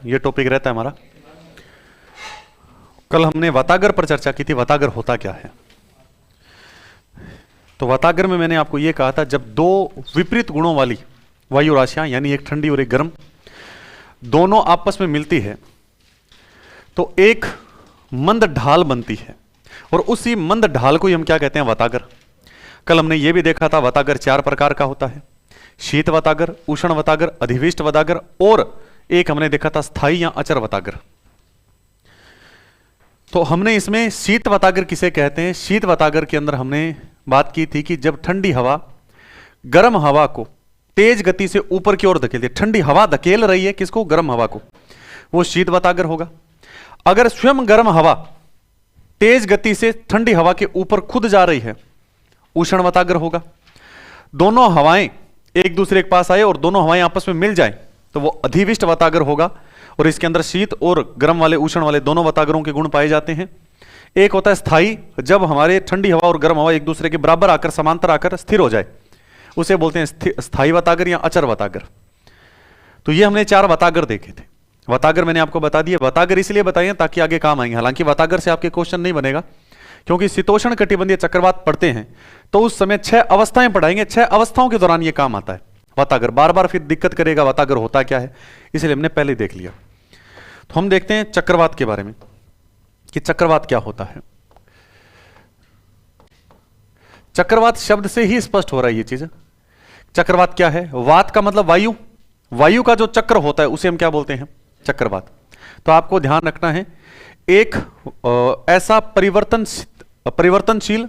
ये टॉपिक रहता है हमारा। कल हमने वातागर पर चर्चा की थी, वातागर होता क्या है। तो वातागर में मैंने आपको यह कहा था, जब दो विपरीत गुणों वाली वायु राशियां यानी एक ठंडी और एक गर्म दोनों आपस में मिलती है तो एक मंद ढाल बनती है, और उसी मंद ढाल को ही हम क्या कहते हैं, वातागर। कल हमने यह भी देखा था वातागर 4 प्रकार का होता है, शीत वातागर, उष्ण वातागर, अधिविष्ट वातागर, और एक हमने देखा था स्थायी या अचर वातागर। तो हमने इसमें शीत वातागर किसे कहते हैं, शीत वातागर के अंदर हमने बात की थी कि जब ठंडी हवा गर्म हवा को तेज गति से ऊपर की ओर धकेलती है, ठंडी हवा धकेल रही है किसको, गर्म हवा को, वो शीत वातागर होगा। अगर स्वयं गर्म हवा तेज गति से ठंडी हवा के ऊपर खुद जा रही है, उष्ण वातागर होगा। दोनों हवाएं एक दूसरे के पास आए और दोनों हवाएं आपस में मिल जाएं तो वो अधिविष्ट वातागर होगा, और इसके अंदर शीत और गर्म वाले उष्ण वाले दोनों वातागरों के गुण पाए जाते हैं। एक होता है स्थायी, जब हमारे ठंडी हवा और गर्म हवा एक दूसरे के बराबर आकर समांतर आकर स्थिर हो जाए उसे बोलते हैं स्थायी वातागर या अचर वातागर। तो ये हमने 4 वातागर देखे थे। वातागर मैंने आपको बता दिया, वातागर इसलिए बताइए ताकि आगे काम आएंगे। हालांकि वातागर से आपके क्वेश्चन नहीं बनेगा, क्योंकि शीतोष्ण कटिबंधीय चक्रवात पढ़ते हैं तो उस समय 6 अवस्थाएं पढ़ाएंगे, 6 अवस्थाओं के दौरान ये काम आता है वातागर। बार बार फिर दिक्कत करेगा वातागर होता क्या है, इसलिए हमने पहले देख लिया। तो हम देखते हैं चक्रवात के बारे में कि चक्रवात क्या होता है। चक्रवात शब्द से ही स्पष्ट हो रहा है ये चीज। चक्रवात क्या है, वात का मतलब वायु, वायु का जो चक्र होता है उसे हम क्या बोलते हैं, चक्रवात। तो आपको ध्यान रखना है, एक ऐसा परिवर्तनशील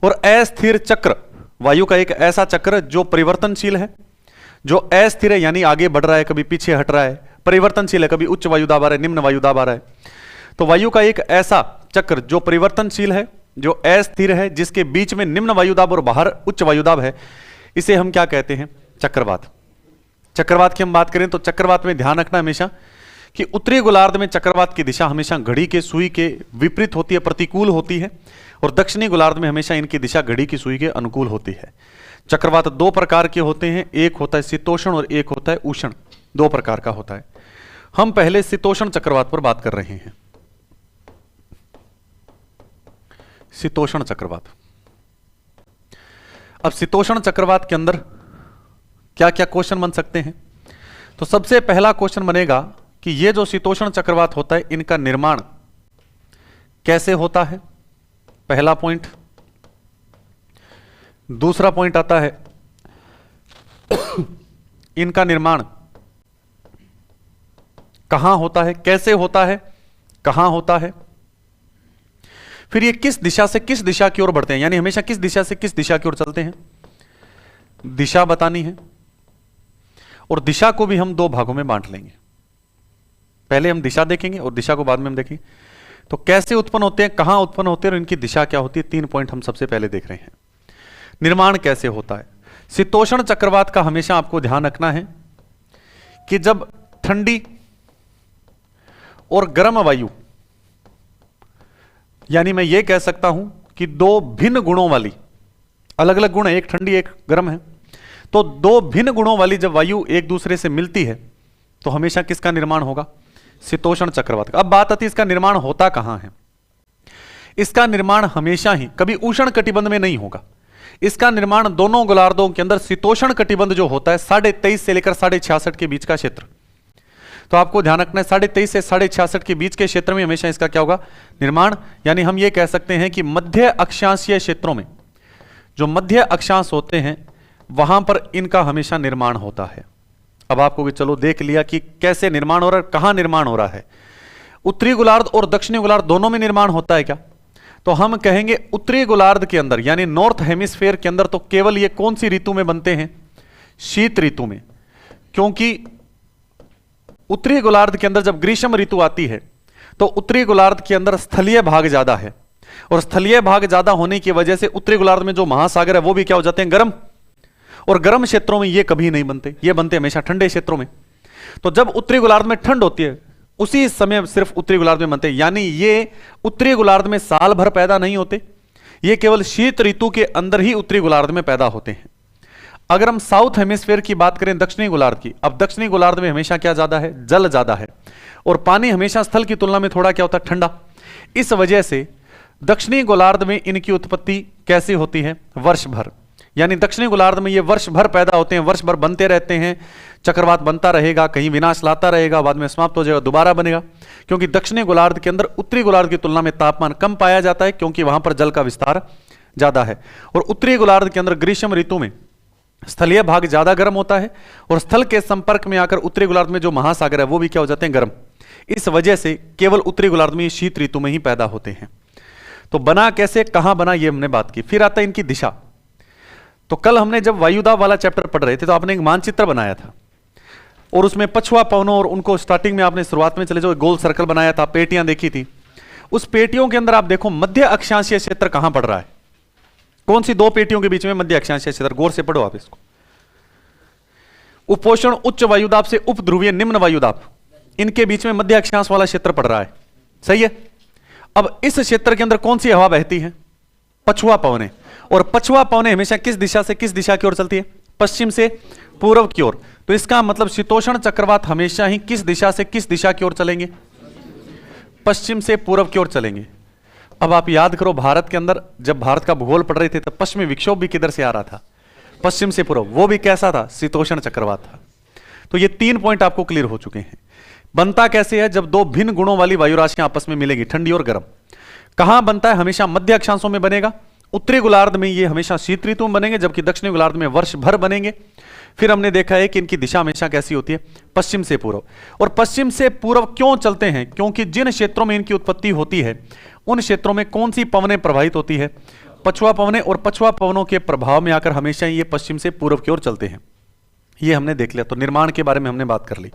और अस्थिर चक्र, वायु का एक ऐसा चक्र जो परिवर्तनशील है, जो अस्थिर है यानी आगे बढ़ रहा है, कभी पीछे हट रहा है, परिवर्तनशील है, कभी उच्च वायुदाब आ रहा है, निम्न वायुदाब आ रहा है। तो वायु का एक ऐसा चक्र जो परिवर्तनशील है, जो अस्थिर है, जिसके बीच में निम्न वायुदाब और बाहर उच्च वायुदाब है, इसे हम क्या कहते हैं, चक्रवात। चक्रवात की हम बात करें तो चक्रवात में ध्यान रखना हमेशा कि उत्तरी गोलार्ध में चक्रवात की दिशा हमेशा घड़ी के सुई के विपरीत होती है, प्रतिकूल होती है, और दक्षिणी गोलार्ध में हमेशा इनकी दिशा घड़ी की सुई के अनुकूल होती है। चक्रवात 2 प्रकार के होते हैं, एक होता है शीतोष्ण और एक होता है उष्ण, 2 प्रकार का होता है। हम पहले शीतोष्ण चक्रवात पर बात कर रहे हैं। शीतोष्ण चक्रवात। अब शीतोष्ण चक्रवात के अंदर क्या क्या क्वेश्चन बन सकते हैं, तो सबसे पहला क्वेश्चन बनेगा कि ये जो शीतोष्ण चक्रवात होता है इनका निर्माण कैसे होता है, पहला पॉइंट। दूसरा पॉइंट आता है इनका निर्माण कहां होता है, कैसे होता है, कहां होता है। फिर ये किस दिशा से किस दिशा की ओर बढ़ते हैं, यानी हमेशा किस दिशा से किस दिशा की ओर चलते हैं, दिशा बतानी है। और दिशा को भी हम 2 भागों में बांट लेंगे, पहले हम दिशा देखेंगे और दिशा को बाद में हम देखेंगे। तो कैसे उत्पन्न होते हैं, कहां उत्पन्न होते हैं और इनकी दिशा क्या होती है, 3 पॉइंट हम सबसे पहले देख रहे हैं। निर्माण कैसे होता है, शीतोष्ण चक्रवात का हमेशा आपको ध्यान रखना है कि जब ठंडी और गर्म वायु, यानी मैं यह कह सकता हूं कि 2 भिन्न गुणों वाली, अलग अलग गुण है, एक ठंडी एक गर्म है, तो 2 भिन्न गुणों वाली जब वायु एक दूसरे से मिलती है तो हमेशा किसका निर्माण होगा, शीतोष्ण चक्रवात का। अब बात आती है इसका निर्माण होता कहां है। इसका निर्माण हमेशा ही कभी उष्ण कटिबंध में नहीं होगा, इसका निर्माण दोनों गोलार्धों के अंदर शीतोष्ण कटिबंध जो होता है 23.5 से लेकर 66.5 के बीच का क्षेत्र। तो आपको ध्यान रखना है 23.5 से 66.5 के बीच के क्षेत्र में हमेशा इसका क्या होगा, निर्माण। यानी हम ये कह सकते हैं कि मध्य अक्षांशीय क्षेत्रों में, जो मध्य अक्षांश होते हैं वहां पर इनका हमेशा निर्माण होता है। अब आपको भी चलो देख लिया कि कैसे निर्माण हो रहा है, कहां निर्माण हो रहा है। उत्तरी गोलार्ध और दक्षिणी गोलार्ध दोनों में निर्माण होता है क्या, तो हम कहेंगे उत्तरी गोलार्ध के अंदर यानी नॉर्थ हेमिस्फीयर के अंदर तो केवल ये कौन सी ऋतु में बनते हैं, शीत ऋतु में। क्योंकि उत्तरी गोलार्ध के अंदर जब ग्रीष्म ऋतु आती है तो उत्तरी गोलार्ध के अंदर स्थलीय भाग ज्यादा है, और स्थलीय भाग ज्यादा होने की वजह से उत्तरी गोलार्ध में जो महासागर है वो भी क्या हो जाते हैं, गर्म। और गर्म क्षेत्रों में ये कभी नहीं बनते, ये बनते हमेशा ठंडे क्षेत्रों में। तो जब उत्तरी गोलार्ध में ठंड होती है उसी समय सिर्फ उत्तरी गोलार्ध में बनते हैं, यानी ये उत्तरी गोलार्ध में साल भर पैदा नहीं होते, ये केवल शीत ऋतु के अंदर ही उत्तरी गोलार्ध में पैदा होते हैं। अगर हम साउथ हेमिस्फीयर की बात करें, दक्षिणी गोलार्ध की, अब दक्षिणी गोलार्ध में हमेशा क्या ज्यादा है, जल ज्यादा है, और पानी हमेशा स्थल की तुलना में थोड़ा क्या होता है, ठंडा। इस वजह से दक्षिणी गोलार्ध में इनकी उत्पत्ति कैसी होती है, वर्ष भर, यानी दक्षिणी गोलार्ध में ये वर्ष भर पैदा होते हैं, वर्ष भर बनते रहते हैं, चक्रवात बनता रहेगा, कहीं विनाश लाता रहेगा, बाद में समाप्त हो जाएगा, दोबारा बनेगा, क्योंकि दक्षिणी गोलार्ध के अंदर उत्तरी गोलार्ध की तुलना में तापमान कम पाया जाता है, क्योंकि वहां पर जल का विस्तार ज्यादा है। और उत्तरी गोलार्ध के अंदर ग्रीष्म ऋतु में स्थलीय भाग ज्यादा गर्म होता है, और स्थल के संपर्क में आकर उत्तरी गोलार्ध में जो महासागर है वो भी क्या हो जाते हैं, गर्म। इस वजह से केवल उत्तरी गोलार्ध में शीत ऋतु में ही पैदा होते हैं। तो बना कैसे, कहां बना, ये हमने बात की। फिर आता है इनकी दिशा। तो कल हमने जब वायुदाब वाला चैप्टर पढ़ रहे थे तो आपने एक मानचित्र बनाया था, और उसमें पछुआ पवनों और उनको स्टार्टिंग में आपने शुरुआत में चले जाओ गोल सर्कल बनाया था, पेटियां देखी थी। उस पेटियों के अंदर आप देखो मध्य अक्षांशीय क्षेत्र कहां पड़ रहा है, कौन सी दो पेटियों के बीच में मध्य अक्षांशीय क्षेत्र, गौर से पढ़ो आप इसको। उपोषण उच्च वायुदाब से उपध्रुवीय निम्न वायुदाब, इनके बीच में मध्य अक्षांश वाला क्षेत्र पड़ रहा है, सही है। अब इस क्षेत्र के अंदर कौन सी हवा बहती है, पछुआ पवनें, और पछुआ पवनें हमेशा किस दिशा से किस दिशा की ओर चलती है, पश्चिम से पूर्व की ओर। तो इसका मतलब शीतोष्ण चक्रवात हमेशा ही किस दिशा से किस दिशा की ओर चलेंगे, पश्चिम से पूर्व की ओर चलेंगे। अब आप याद करो, भारत के अंदर जब भारत का भूगोल पढ़ रहे थे तो पश्चिमी विक्षोभ भी किधर से आ रहा था, पश्चिम से पूर्व, वो भी कैसा था, शीतोष्ण चक्रवात था। तो ये 3 पॉइंट आपको क्लियर हो चुके हैं। बनता कैसे है, जब दो भिन्न गुणों वाली वायु राशियां आपस में मिलेगी, ठंडी और गर्म। कहां बनता है, हमेशा मध्य अक्षांशों में बनेगा। उत्तरी गोलार्ध में ये हमेशा शीत ऋतु में बनेंगे, जबकि दक्षिणी गोलार्ध में वर्ष भर बनेंगे। फिर हमने देखा है कि इनकी दिशा हमेशा कैसी होती है, पश्चिम से पूर्व। और पश्चिम से पूर्व क्यों चलते हैं, क्योंकि जिन क्षेत्रों में इनकी उत्पत्ति होती है उन क्षेत्रों में कौन सी पवनें प्रभावित होती है, पछुआ पवनें, और पछुआ पवनों के प्रभाव में आकर हमेशा ये पश्चिम से पूर्व की ओर चलते हैं। ये हमने देख लिया। तो निर्माण के बारे में हमने बात कर ली।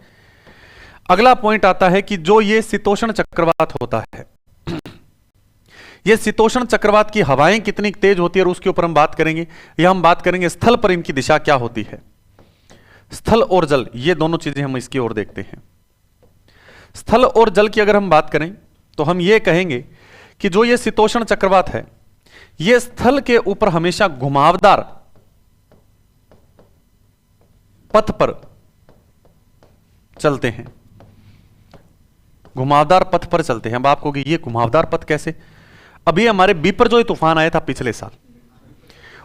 अगला पॉइंट आता है कि जो ये शीतोष्ण चक्रवात होता है, ये शीतोष्ण चक्रवात की हवाएं कितनी तेज होती है, और उसके ऊपर हम बात करेंगे। या हम बात करेंगे स्थल पर इनकी दिशा क्या होती है। स्थल और जल, ये दोनों चीजें हम इसकी ओर देखते हैं। स्थल और जल की अगर हम बात करें तो हम ये कहेंगे कि जो ये शीतोष्ण चक्रवात है, ये स्थल के ऊपर हमेशा घुमावदार पथ पर चलते हैं, घुमावदार पथ पर चलते हैं। अब आप कहोगे ये घुमावदार पथ कैसे। अभी हमारे बिपरजोय तूफान आया था पिछले साल,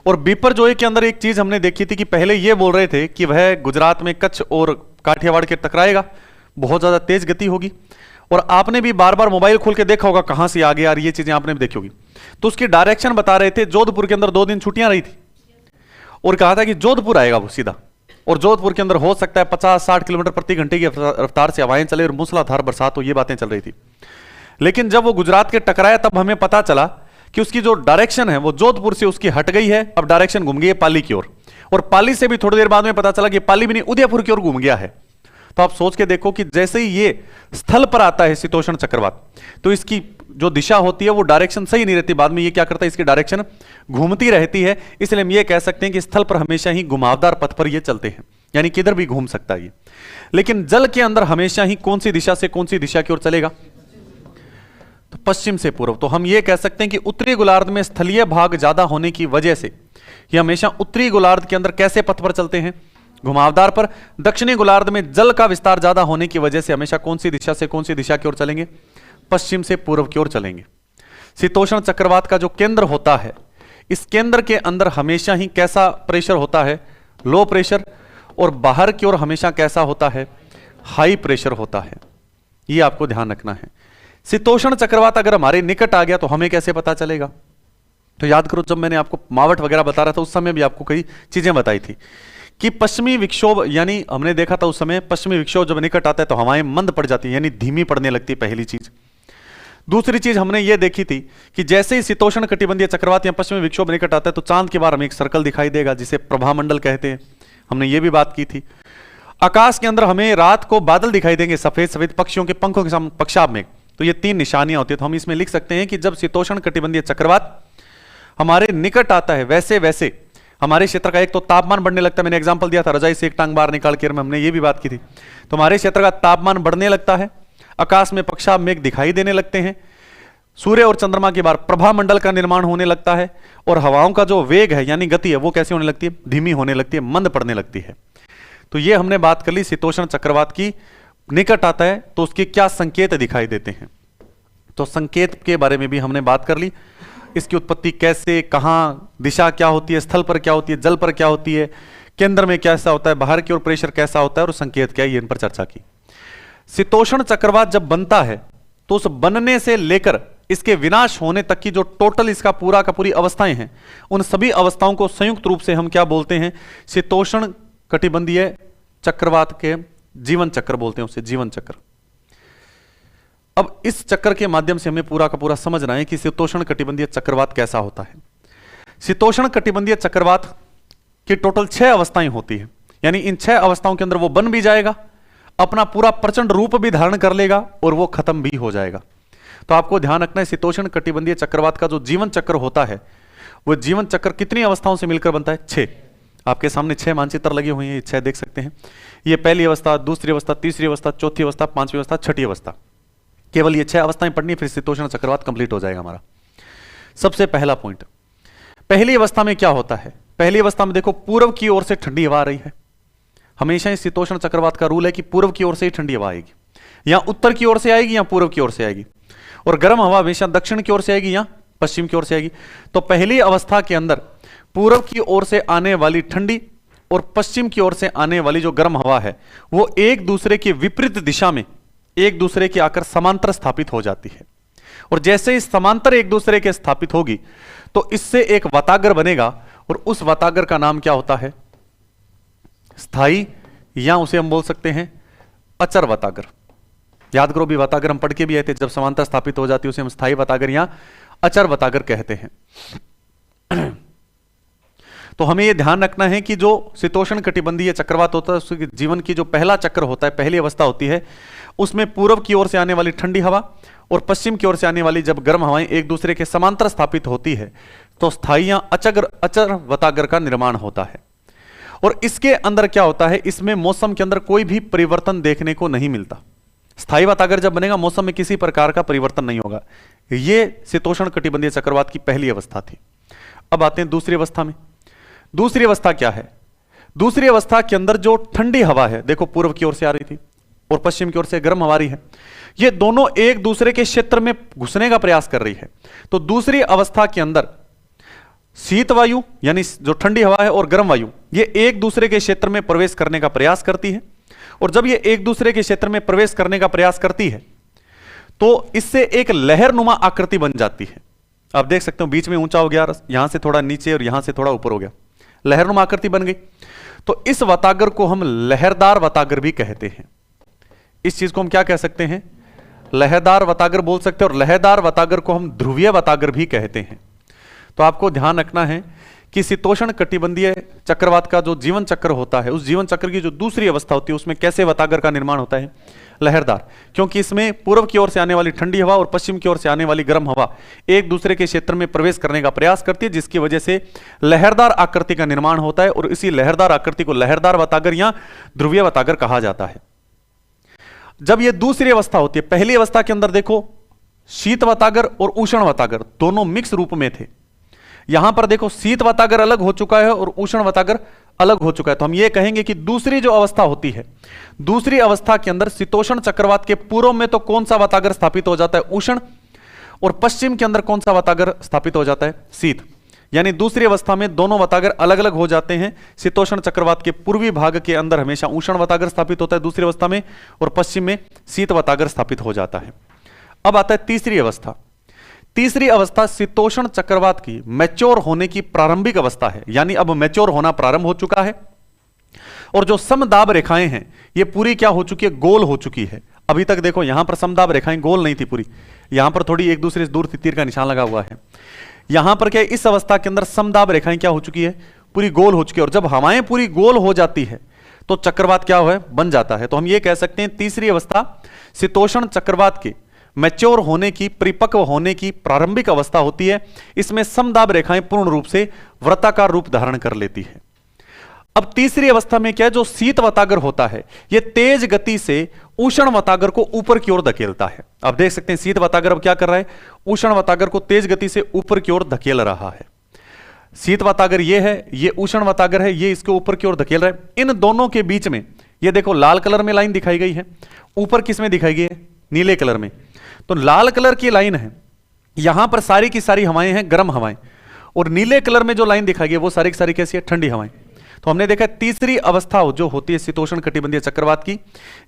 और बिपरजोय के अंदर एक चीज हमने देखी थी कि पहले ये बोल रहे थे कि वह गुजरात में कच्छ और काठियावाड़ के टकराएगा, बहुत ज्यादा तेज गति होगी। और आपने भी बार बार मोबाइल खोल के देखा होगा कहां से आगे आ रही, ये चीजें आपने भी देखी होगी। तो उसकी डायरेक्शन बता रहे थे, जोधपुर के अंदर 2 दिन छुट्टियां रही थी, और कहा था कि जोधपुर आएगा वो सीधा, और जोधपुर के अंदर हो सकता है 50-60 किलोमीटर प्रति घंटे की रफ्तार से हवाएं चले और मूसलाधार बरसात हो, ये बातें चल रही थी। लेकिन जब वो गुजरात के टकराया तब हमें पता चला कि उसकी जो डायरेक्शन है वो जोधपुर से उसकी हट गई है, अब डायरेक्शन घूम गई है पाली की ओर। और पाली से भी थोड़ी देर बाद में पता चला कि पाली भी नहीं, उदयपुर की ओर घूम गया है। तो आप सोच के देखो कि जैसे ही ये स्थल पर आता है शीतोष्ण चक्रवात, तो इसकी जो दिशा होती है वो डायरेक्शन सही नहीं रहती, बाद में ये क्या करता है, इसकी डायरेक्शन घूमती रहती है। इसलिए हम ये कह सकते हैं कि स्थल पर हमेशा ही घुमावदार पथ पर ये चलते हैं, यानी किधर भी घूम सकता है ये। लेकिन जल के अंदर हमेशा ही कौन सी दिशा से कौन सी दिशा की ओर चलेगा, तो पश्चिम से पूर्व। तो हम ये कह सकते हैं कि उत्तरी गोलार्ध में स्थलीय भाग ज्यादा होने की वजह से ये हमेशा उत्तरी गोलार्ध के अंदर कैसे पथ पर चलते हैं, घुमावदार पर। दक्षिणी गोलार्ध में जल का विस्तार ज्यादा होने की वजह से हमेशा कौन सी दिशा से कौन सी दिशा की ओर चलेंगे, पश्चिम से पूर्व की ओर चलेंगे। शीतोष्ण चक्रवात का जो केंद्र होता है, इस केंद्र के अंदर हमेशा ही कैसा प्रेशर होता है, लो प्रेशर, और बाहर की ओर हमेशा कैसा होता है, हाई प्रेशर होता है। यह आपको ध्यान रखना है। शीतोष्ण चक्रवात अगर हमारे निकट आ गया तो हमें कैसे पता चलेगा, तो याद करो जब मैंने आपको मावट वगैरह बता रहा था उस समय भी आपको कई चीजें बताई थी कि पश्चिमी विक्षोभ, यानी हमने देखा था उस समय पश्चिमी विक्षोभ जब निकट आता है तो हवाएं मंद पड़ जाती है, यानी धीमी पड़ने लगती है, पहली चीज। दूसरी चीज हमने ये देखी थी कि जैसे ही शीतोष्ण कटिबंधीय चक्रवात या पश्चिमी विक्षोभ निकट आता है तो चांद के बाहर हमें एक सर्कल दिखाई देगा जिसे प्रभामंडल कहते हैं, हमने ये भी बात की थी। आकाश के अंदर हमें रात को बादल दिखाई देंगे, सफेद सफेद पक्षियों के पंखों के सामने पक्षाभ में। तो ये 3 निशानियां होती है। तो हम इसमें लिख सकते हैं कि जब शीतोष्ण कटिबंधीय चक्रवात हमारे निकट आता है वैसे वैसे हमारे क्षेत्र का एक तो तापमान बढ़ने लगता है। मैंने एग्जांपल दिया था, रजाई से एक टांग बाहर निकाल के हमने ये भी बात की थी। तो हमारे क्षेत्र का तापमान बढ़ने लगता है, आकाश में पक्षाभ मेघ दिखाई देने लगते हैं, सूर्य और चंद्रमा के बाद प्रभा मंडल का निर्माण होने लगता है और हवाओं का जो वेग है यानी गति है वो कैसे होने लगती है, धीमी होने लगती है, मंद पड़ने लगती है। तो ये हमने बात कर ली शीतोष्ण चक्रवात की। निकट आता है तो उसके क्या संकेत दिखाई देते हैं, तो संकेत के बारे में भी हमने बात कर ली। इसकी उत्पत्ति कैसे, कहां, दिशा क्या होती है, स्थल पर क्या होती है, जल पर क्या होती है, केंद्र में कैसा होता है, बाहर की ओर प्रेशर कैसा होता है और संकेत क्या है, ये इन पर चर्चा की। शीतोष्ण चक्रवात जब बनता है तो उस बनने से लेकर इसके विनाश होने तक की जो टोटल इसका पूरा का पूरी अवस्थाएं हैं, उन सभी अवस्थाओं को संयुक्त रूप से हम क्या बोलते हैं, शीतोष्ण कटिबंधीय चक्रवात के जीवन चक्र बोलते हैं, उसे जीवन चक्र। अब इस चक्र के माध्यम से हमें पूरा का पूरा समझना है कि शीतोष्ण कटिबंधीय चक्रवात कैसा होता है। शीतोष्ण कटिबंधीय चक्रवात की टोटल 6 अवस्थाएं होती है, यानी इन 6 अवस्थाओं के अंदर वो बन भी जाएगा, अपना पूरा प्रचंड रूप भी धारण कर लेगा और वो खत्म भी हो जाएगा। तो आपको ध्यान रखना है शीतोष्ण कटिबंधीय चक्रवात का जो जीवन चक्र होता है वो जीवन चक्र कितनी अवस्थाओं से मिलकर बनता है, 6। आपके सामने 6 मानचित्र लगे हुए हैं, ये 6 देख सकते हैं। ये पहली अवस्था, दूसरी अवस्था, तीसरी अवस्था, चौथी अवस्था, 5वीं अवस्था, 6ठी अवस्था। केवल ये 6 अवस्थाएं पढ़नी, फिर शीतोष्ण चक्रवात कंप्लीट हो जाएगा हमारा। सबसे पहला पॉइंट, पहली अवस्था में क्या होता है। पहली अवस्था में देखो पूर्व की ओर से ठंडी हवा आ रही है। हमेशा इस शीतोष्ण चक्रवात का रूल है कि पूर्व की ओर से ही ठंडी हवा आएगी, या उत्तर की ओर से आएगी या पूर्व की ओर से आएगी, और गर्म हवा हमेशा दक्षिण की ओर से आएगी या पश्चिम की ओर से आएगी। तो पहली अवस्था के अंदर पूर्व की ओर से आने वाली ठंडी और पश्चिम की ओर से आने वाली जो गर्म हवा है वो एक दूसरे के विपरीत दिशा में एक दूसरे के आकर समांतर स्थापित हो जाती है। और जैसे ही समांतर एक दूसरे के स्थापित होगी तो इससे एक वातागर बनेगा, और उस वातागर का नाम क्या होता है, स्थायी, या उसे हम बोल सकते हैं अचर वातागर। याद करो भी, वातागर हम पढ़ के भी आए थे, जब समांतर स्थापित हो जाती है उसे हम स्थायी वातागर या अचर वातागर कहते हैं। तो हमें यह ध्यान रखना है कि जो शीतोष्ण कटिबंधीय चक्रवात होता है उसके जीवन की जो पहला चक्र होता है, पहली अवस्था होती है, उसमें पूर्व की ओर से आने वाली ठंडी हवा और पश्चिम की ओर से आने वाली जब गर्म हवाएं एक दूसरे के समांतर स्थापित होती है तो स्थायी या अचर वातागर का निर्माण होता है। और इसके अंदर क्या होता है, इसमें मौसम के अंदर कोई भी परिवर्तन देखने को नहीं मिलता। स्थायी वातागर जब बनेगा मौसम में किसी प्रकार का परिवर्तन नहीं होगा। यह शीतोष्ण कटिबंधीय चक्रवात की पहली अवस्था थी। अब आते हैं दूसरी अवस्था में। दूसरी अवस्था क्या है, दूसरी अवस्था के अंदर जो ठंडी हवा है, देखो पूर्व की ओर से आ रही थी और पश्चिम की ओर से गर्म हवा आ रही है, ये दोनों एक दूसरे के क्षेत्र में घुसने का प्रयास कर रही है। तो दूसरी अवस्था के अंदर शीत वायु यानी जो ठंडी हवा है और गर्म वायु ये एक दूसरे के क्षेत्र में प्रवेश करने का प्रयास करती है। और जब ये एक दूसरे के क्षेत्र में प्रवेश करने का प्रयास करती है तो इससे एक लहरनुमा आकृति बन जाती है। आप देख सकते हो बीच में ऊंचा हो गया, यहां से थोड़ा नीचे और यहां से थोड़ा ऊपर हो गया, लहरनुमा आकृति बन गई। तो इस वातागर को हम लहरदार वातागर भी कहते हैं। इस चीज को हम क्या कह सकते हैं, लहरदार वातागर बोल सकते हैं। और लहरदार वातागर को हम ध्रुवीय वातागर भी कहते हैं। तो आपको ध्यान रखना है कि शीतोष्ण कटिबंधीय चक्रवात का जो जीवन चक्र होता है, उस जीवन चक्र की जो दूसरी अवस्था होती है उसमें कैसे वातागर का निर्माण होता है, लहरदार। क्योंकि इसमें पूर्व की ओर से आने वाली ठंडी हवा और पश्चिम की ओर से आने वाली गर्म हवा एक दूसरे के क्षेत्र में प्रवेश करने का प्रयास करती है, जिसकी वजह से लहरदार आकृति का निर्माण होता है। और इसी लहरदार आकृति को लहरदार वातागर या ध्रुवीय वातागर कहा जाता है। जब यह दूसरी अवस्था होती है, पहली अवस्था के अंदर देखो शीत वातागर और उष्ण वातागर दोनों मिक्स रूप में थे। यहां पर देखो शीत वातागर अलग हो चुका है और उष्ण वातागर अलग हो चुका है। तो हम ये कहेंगे कि दूसरी जो अवस्था होती है, दूसरी अवस्था के अंदर शीतोष्ण चक्रवात के पूर्व में तो कौन सा वातागर स्थापित हो जाता है, उष्ण, और पश्चिम के अंदर कौन सा वातागर स्थापित हो जाता है, शीत। यानी दूसरी अवस्था में दोनों वातागर अलग अलग हो जाते हैं। शीतोष्ण चक्रवात के पूर्वी भाग के अंदर हमेशा उष्ण वातागर स्थापित होता है दूसरी अवस्था में, और पश्चिम में शीत वातागर स्थापित हो जाता है। अब आता है तीसरी अवस्था। तीसरी अवस्था शीतोष्ण चक्रवात की मैच्योर होने की प्रारंभिक अवस्था है, यानी अब मैच्योर होना प्रारंभ हो चुका है और जो समदाब रेखाएं हैं ये पूरी क्या हो चुकी है, गोल हो चुकी है। अभी तक देखो यहां पर समदाब रेखाएं गोल नहीं थी पूरी, यहां पर थोड़ी एक दूसरे से दूर तीर का निशान लगा हुआ है। यहां पर क्या, इस अवस्था के अंदर समदाब रेखाएं क्या हो चुकी है, पूरी गोल हो चुकी है। और जब हवाएं पूरी गोल हो जाती है तो चक्रवात क्या है, बन जाता है। तो हम ये कह सकते हैं तीसरी अवस्था शीतोष्ण चक्रवात के मैच्योर होने की, परिपक्व होने की प्रारंभिक अवस्था होती है। इसमें समदाब रेखाएं पूर्ण रूप से वृत्ताकार रूप धारण कर लेती है। अब तीसरी अवस्था में क्या है, जो शीत वातागर होता है यह तेज गति से उष्ण वातागर को ऊपर की ओर धकेलता है। आप देख सकते हैं शीत वातागर अब क्या कर रहा है, उष्ण वातागर को तेज गति से ऊपर की ओर धकेल रहा है। शीत वातागर ये है, ये उष्ण वातागर है, ये इसके ऊपर की ओर धकेल रहा है। इन दोनों के बीच में ये देखो लाल कलर में लाइन दिखाई गई है, ऊपर किस में दिखाई गई है, नीले कलर में। तो लाल कलर की लाइन है, यहां पर सारी की सारी हवाएं हैं गर्म हवाएं, और नीले कलर में जो लाइन दिखाई गई वो सारी की सारी कैसी है, ठंडी हवाएं। तो हमने देखा तीसरी अवस्था जो होती है शीतोष्ण कटिबंधीय चक्रवात की,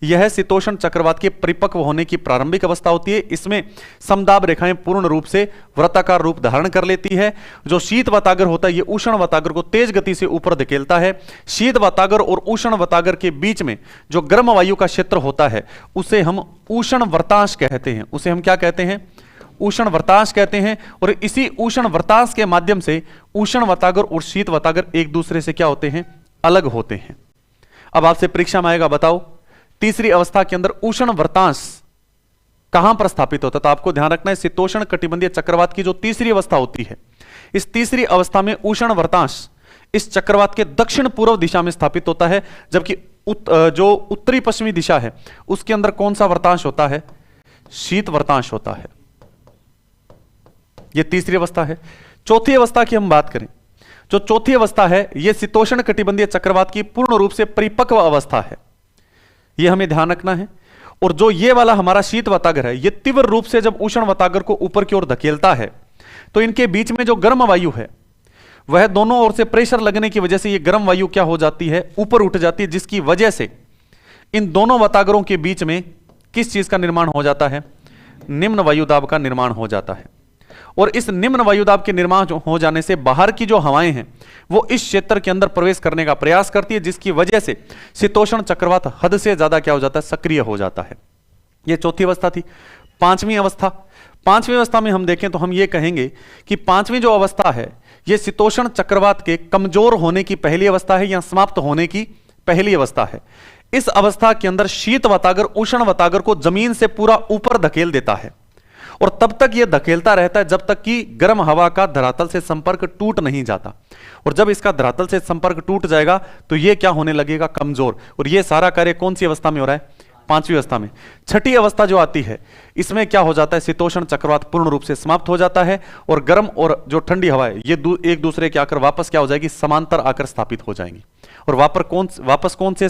यह शीतोष्ण चक्रवात के परिपक्व होने की प्रारंभिक अवस्था होती है। इसमें समदाब रेखाएं पूर्ण रूप से वृत्ताकार रूप धारण कर लेती है। जो शीत वातागर होता है यह उष्ण वातागर को तेज गति से ऊपर धकेलता है। शीत वातागर और उष्ण वातागर के बीच में जो गर्म वायु का क्षेत्र होता है उसे हम उष्ण वर्तांश कहते हैं। उसे हम क्या कहते हैं, उष्ण वर्तांश कहते हैं। और इसी उष्ण वर्तांश के माध्यम से उष्ण वातागर और शीत वातागर एक दूसरे से क्या होते हैं, अलग होते हैं। अब आपसे परीक्षा में आएगा, बताओ तीसरी अवस्था के अंदर उष्ण वर्तांश कहां पर स्थापित होता है। तो आपको ध्यान रखना है शीतोष्ण कटिबंधीय चक्रवात की जो तीसरी अवस्था होती है, इस तीसरी अवस्था में उष्ण वर्तांश इस चक्रवात के दक्षिण पूर्व दिशा में स्थापित होता है, जबकि जो उत्तरी पश्चिमी दिशा है उसके अंदर कौन सा वर्तांश होता है, शीत वर्तांश होता है। यह तीसरी अवस्था है। चौथी अवस्था की हम बात करें, जो चौथी अवस्था है यह शीतोष्ण कटिबंधीय चक्रवात की पूर्ण रूप से परिपक्व अवस्था है, यह हमें ध्यान रखना है। और जो ये वाला हमारा शीत वातागर है यह तीव्र रूप से जब उष्ण वातागर को ऊपर की ओर धकेलता है तो इनके बीच में जो गर्म वायु है वह दोनों ओर से प्रेशर लगने की वजह से यह गर्म वायु क्या हो जाती है, ऊपर उठ जाती है, जिसकी वजह से इन दोनों वातागरों के बीच में किस चीज का निर्माण हो जाता है, निम्न वायुदाब का निर्माण हो जाता है। और इस निम्न वायुदाब के निर्माण हो जाने से बाहर की जो हवाएं हैं वो इस क्षेत्र के अंदर प्रवेश करने का प्रयास करती है, जिसकी वजह से शीतोष्ण चक्रवात हद से ज्यादा क्या हो जाता है, सक्रिय हो जाता है। यह चौथी अवस्था थी। पांचवी अवस्था में हम देखें तो हम ये कहेंगे कि पांचवी जो अवस्था है यह शीतोष्ण चक्रवात के कमजोर होने की पहली अवस्था है या समाप्त होने की पहली अवस्था है। इस अवस्था के अंदर शीत वातागर उष्ण वातागर को जमीन से पूरा ऊपर धकेल देता है और तब तक यह धकेलता रहता है जब तक कि गर्म हवा का धरातल से संपर्क टूट नहीं जाता। और जब इसका धरातल से संपर्क टूट जाएगा तो यह क्या होने लगेगा, कमजोर। और यह सारा कार्य कौन सी अवस्था में हो रहा है, पांचवी अवस्था में। छठी अवस्था जो आती है इसमें क्या हो जाता है, शीतोष्ण चक्रवात पूर्ण रूप से समाप्त हो जाता है और गर्म और जो ठंडी हवा है ये एक दूसरे के आकर वापस क्या हो जाएगी, समांतर आकर स्थापित हो जाएंगी। और वापस कौन से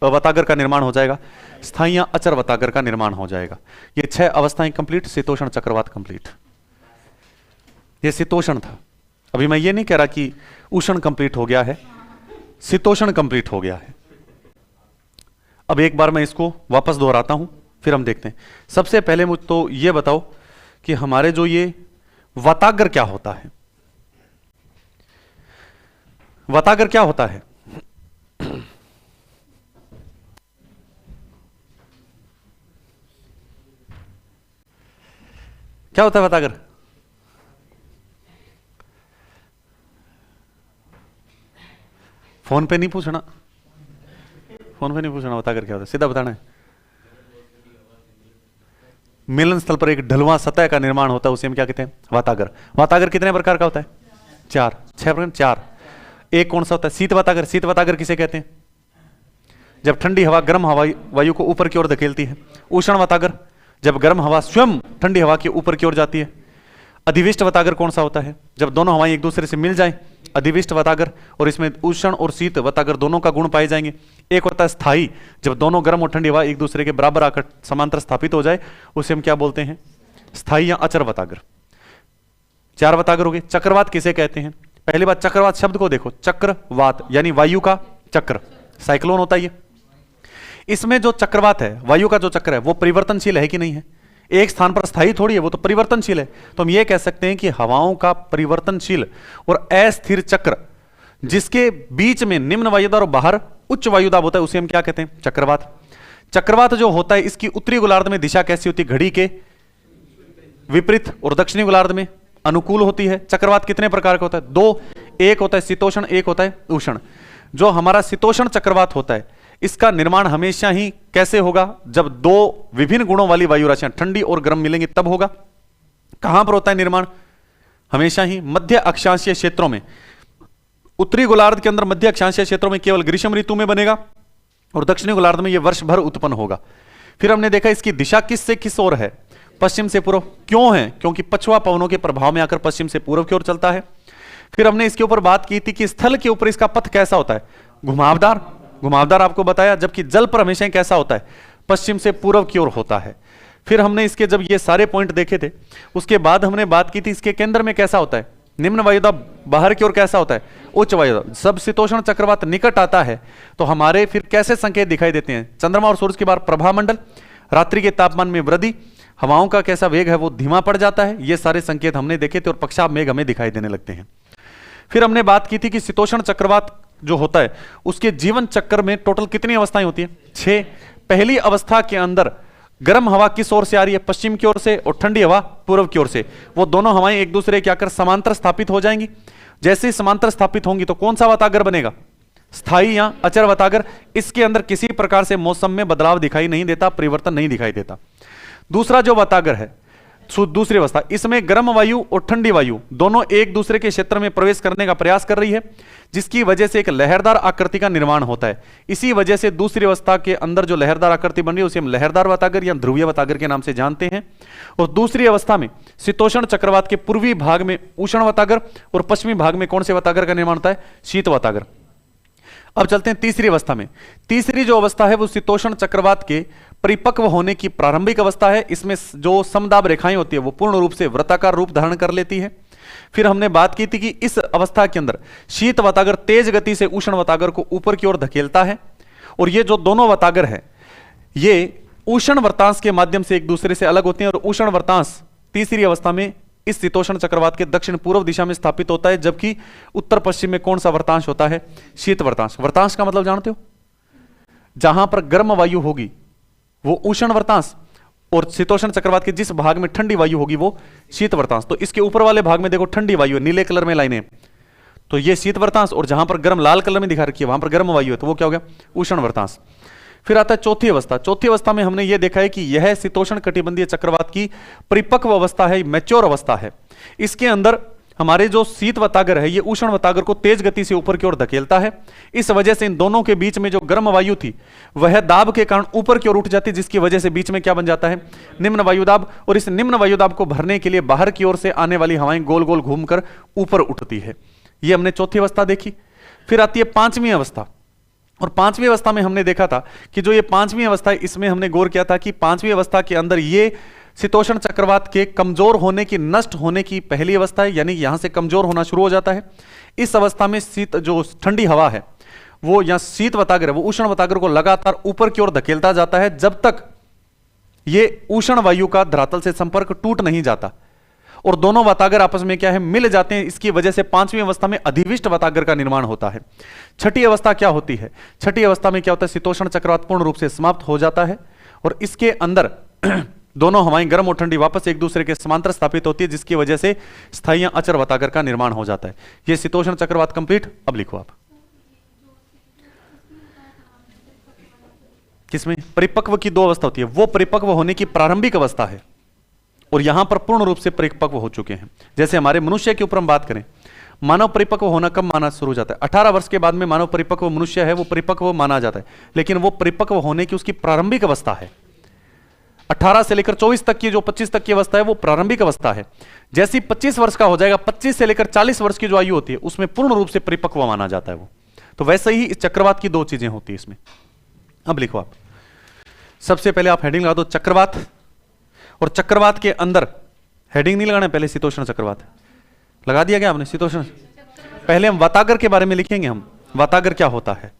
वातागर का निर्माण हो जाएगा, स्थायी या अचर वातागर का निर्माण हो जाएगा। ये 6 अवस्थाएं कंप्लीट, शीतोष्ण चक्रवात कंप्लीट। ये शीतोष्ण था। अभी मैं ये नहीं कह रहा कि उष्ण कंप्लीट हो गया है, शीतोष्ण कंप्लीट हो गया है। अब एक बार मैं इसको वापस दोहराता हूं, फिर हम देखते हैं। सबसे पहले मुझे तो ये बताओ कि हमारे जो ये वातागर क्या होता है, वातागर क्या होता है? क्या होता है वातागर? फोन पे नहीं पूछना, वातागर क्या होता है, सीधा बताना है। मिलन स्थल पर एक ढलवां सतह का निर्माण होता है, उसे हम क्या कहते हैं, वातागर। वातागर कितने प्रकार का होता है? 4। एक कौन सा होता है, शीत वातागर। शीत वातागर किसे कहते हैं? जब ठंडी हवा गर्म हवा वायु को ऊपर की ओर धकेलती है। उष्ण वातागर जब गर्म हवा स्वयं ठंडी हवा के ऊपर की ओर जाती है। अधिविष्ट वातागर कौन सा होता है? जब दोनों हवाएं एक दूसरे से मिल जाएं, अधिविष्ट वातागर। और इसमें उष्ण और शीत वातागर दोनों का गुण पाए जाएंगे। एक होता है स्थायी, जब दोनों गर्म और ठंडी हवा एक दूसरे के बराबर आकर समांतर स्थापित हो जाए, उसे हम क्या बोलते हैं, स्थायी या अचर वातागर। 4 वातागर हो गए। चक्रवात किसे कहते हैं? पहली बात चक्रवात शब्द को देखो, चक्रवात यानी वायु का चक्र, साइक्लोन होता है ये। इसमें जो चक्रवात है, वायु का जो चक्र है, वो परिवर्तनशील है कि नहीं है? एक स्थान पर स्थायी थोड़ी है, वो तो परिवर्तनशील है। तो हम ये कह सकते हैं कि हवाओं का परिवर्तनशील और अस्थिर चक्र, जिसके बीच में निम्न वायुदाब और बाहर उच्च वायुदाब होता है, उसे हम क्या कहते हैं, चक्रवात। चक्रवात जो होता है इसकी उत्तरी गोलार्ध में दिशा कैसी होती है, घड़ी के विपरीत, और दक्षिणी गोलार्ध में अनुकूल होती है। चक्रवात कितने प्रकार का होता है? 2। एक होता है शीतोष्ण, एक होता है उष्ण। जो हमारा शीतोष्ण चक्रवात होता है इसका निर्माण हमेशा ही कैसे होगा, जब 2 विभिन्न गुणों वाली वायु राशियां ठंडी और गर्म मिलेंगी तब होगा। कहां पर होता है निर्माण? हमेशा ही मध्य अक्षांशीय क्षेत्रों में, उत्तरी गोलार्ध के अंदर मध्य अक्षांशीय क्षेत्रों में केवल ग्रीष्म ऋतु में बनेगा और दक्षिणी गोलार्ध में यह वर्ष भर उत्पन्न होगा। फिर हमने देखा इसकी दिशा किस से किस ओर है, पश्चिम से पूर्व। क्यों है? क्योंकि पछुआ पवनों के प्रभाव में आकर पश्चिम से पूर्व की ओर चलता है। फिर हमने इसके ऊपर बात की थी कि स्थल के ऊपर इसका पथ कैसा होता है, घुमावदार। घुमावदार आपको बताया, जबकि जल पर हमेशा कैसा होता है, पश्चिम से पूर्व की ओर होता है। फिर हमने इसके जब ये सारे पॉइंट देखे थे, उसके बाद हमने बात की थी इसके केंद्र में कैसा होता है, निम्न वायुदाब, बाहर की ओर कैसा होता है, उच्च वायुदाब। सब शीतोष्ण चक्रवात निकट आता है तो हमारे फिर कैसे संकेत दिखाई देते हैं, चंद्रमा और सूरज के बाहर प्रभामंडल, रात्रि के तापमान में वृद्धि, हवाओं का कैसा वेग है वो धीमा पड़ जाता है। ये सारे संकेत हमने देखे थे और पक्षाभ मेघ हमें दिखाई देने लगते हैं। फिर हमने बात की थी कि शीतोष्ण चक्रवात जो होता है उसके जीवन चक्र में टोटल कितनी अवस्थाएं होती हैं, 6। पहली अवस्था के अंदर गर्म हवा किस ओर से आ रही है, पश्चिम की ओर से, और ठंडी हवा पूर्व की ओर से। वो दोनों हवाएं एक दूसरे के आकर समांतर स्थापित हो जाएंगी। जैसे ही समांतर स्थापित होंगी तो कौन सा वातागर बनेगा, स्थायी या अचर वातागर। इसके अंदर किसी प्रकार से मौसम में बदलाव दिखाई नहीं देता, परिवर्तन नहीं दिखाई देता। दूसरा जो वातागर है, दूसरी अवस्था, इसमें गर्म वायु और ठंडी वायु दोनों एक दूसरे के क्षेत्र में प्रवेश करने का प्रयास कर रही है, जिसकी वजह से एक लहरदार आकृति का निर्माण होता है। इसी वजह से दूसरी अवस्था के अंदर जो लहरदार आकृति बन रही है उसे हम लहरदार वातागर या ध्रुवीय वातागर के नाम से जानते हैं। और दूसरी अवस्था में शीतोष्ण चक्रवात के पूर्वी भाग में उष्ण वातागर और पश्चिमी भाग में कौन से वातागर का निर्माण होता है, शीत वातागर। अब चलते हैं तीसरी अवस्था में। तीसरी जो अवस्था है वो शीतोष्ण चक्रवात के परिपक्व होने की प्रारंभिक अवस्था है। इसमें जो समदाब रेखाएं होती है वो पूर्ण रूप से वृत्ताकार रूप धारण कर लेती है। फिर हमने बात की थी कि इस अवस्था के अंदर शीत वातागर तेज गति से उष्ण वातागर को ऊपर की ओर धकेलता है, और ये जो दोनों वातागर है ये उष्ण वर्तांश के माध्यम से एक दूसरे से अलग होते हैं। और उष्ण वर्तांश तीसरी अवस्था में इस शीतोष्ण चक्रवात के दक्षिण पूर्व दिशा में स्थापित होता है, जबकि उत्तर पश्चिम में कौन सा वर्तांश होता है, शीत वर्तांश। वर्तांश का मतलब जानते हो, जहां पर गर्म वायु होगी वो उष्ण वर्तांश, और शीतोष्ण चक्रवात के जिस भाग में ठंडी वायु होगी वो शीत वर्तांश। तो इसके ऊपर वाले भाग में देखो ठंडी वायु है, नीले कलर में लाइनें, तो ये शीत वर्तांश, और जहां पर गर्म लाल कलर में दिखा रखी है वहां पर गर्म वायु है, तो वो क्या हो गया, उष्ण वर्तांश। फिर आता है चौथी अवस्था। चौथी अवस्था में हमने ये देखा है कि यह शीतोष्ण कटिबंधीय चक्रवात की परिपक्व अवस्था है, मैच्योर अवस्था है। इसके अंदर हमारे जो शीत वातागर है ये उष्ण वातागर को तेज गति से ऊपर की ओर धकेलता है। इस वजह से इन दोनों के बीच में जो गर्म वायु थी वह दाब के कारण ऊपर की ओर उठ जाती है, जिसकी वजह से बीच में क्या बन जाता है, निम्न वायुदाब। और इस निम्न वायुदाब को भरने के लिए बाहर की ओर से आने वाली हवाएं गोल गोल घूमकर ऊपर उठती है। ये हमने चौथी अवस्था देखी। फिर आती है पांचवी अवस्था, और पांचवी अवस्था में हमने देखा था कि जो ये पांचवी अवस्था है इसमें हमने गौर किया था कि पांचवी अवस्था के अंदर ये शीतोष्ण चक्रवात के कमजोर होने की, नष्ट होने की पहली अवस्था है, यानी यहां से कमजोर होना शुरू हो जाता है। इस अवस्था में शीत जो ठंडी हवा है वो, या शीत वातागर है वो उष्ण वातागर को लगातार ऊपर की ओर धकेलता जाता है जब तक ये उष्ण वायु का धरातल से संपर्क टूट नहीं जाता और दोनों वातागर आपस में क्या है, मिल जाते हैं। इसकी वजह से पांचवी अवस्था में अधिविष्ट वातागर का निर्माण होता है। छठी अवस्था क्या होती है, छठी अवस्था में क्या होता है, शीतोष्ण चक्रवात पूर्ण रूप से समाप्त हो जाता है और इसके अंदर दोनों हवाएं गर्म और ठंडी वापस एक दूसरे के समांतर स्थापित होती है, जिसकी वजह से स्थायी अचर वातागर का निर्माण हो जाता है। यह शीतोष्ण चक्रवात कंप्लीट। अब लिखो आप किसमें, परिपक्व की दो अवस्था होती है, वो परिपक्व होने की प्रारंभिक अवस्था है और यहां पर पूर्ण रूप से परिपक्व हो चुके हैं। जैसे हमारे मनुष्य के ऊपर हम बात करें, मानव परिपक्व होना कब माना शुरू हो जाता है, 18 वर्ष के बाद में मानव परिपक्व मनुष्य है वो परिपक्व माना जाता है, लेकिन वो परिपक्व होने की उसकी प्रारंभिक अवस्था है। 18 से लेकर 24 तक की जो 25 तक की अवस्था है वो प्रारंभिक अवस्था है। जैसे 25 वर्ष का हो जाएगा, 25 से लेकर 40 वर्ष की जो आयु होती है उसमें पूर्ण रूप से परिपक्व माना जाता है वो। तो वैसे ही इस चक्रवात की दो चीजें होती है इसमें। अब लिखो आप, सबसे पहले आप हेडिंग लगा दो चक्रवात, और चक्रवात के अंदर हेडिंग नहीं लगाना है, पहले शीतोष्ण चक्रवात लगा दिया गया आपने, शीतोष्ण। पहले हम वातागर के बारे में लिखेंगे, हम वातागर क्या होता है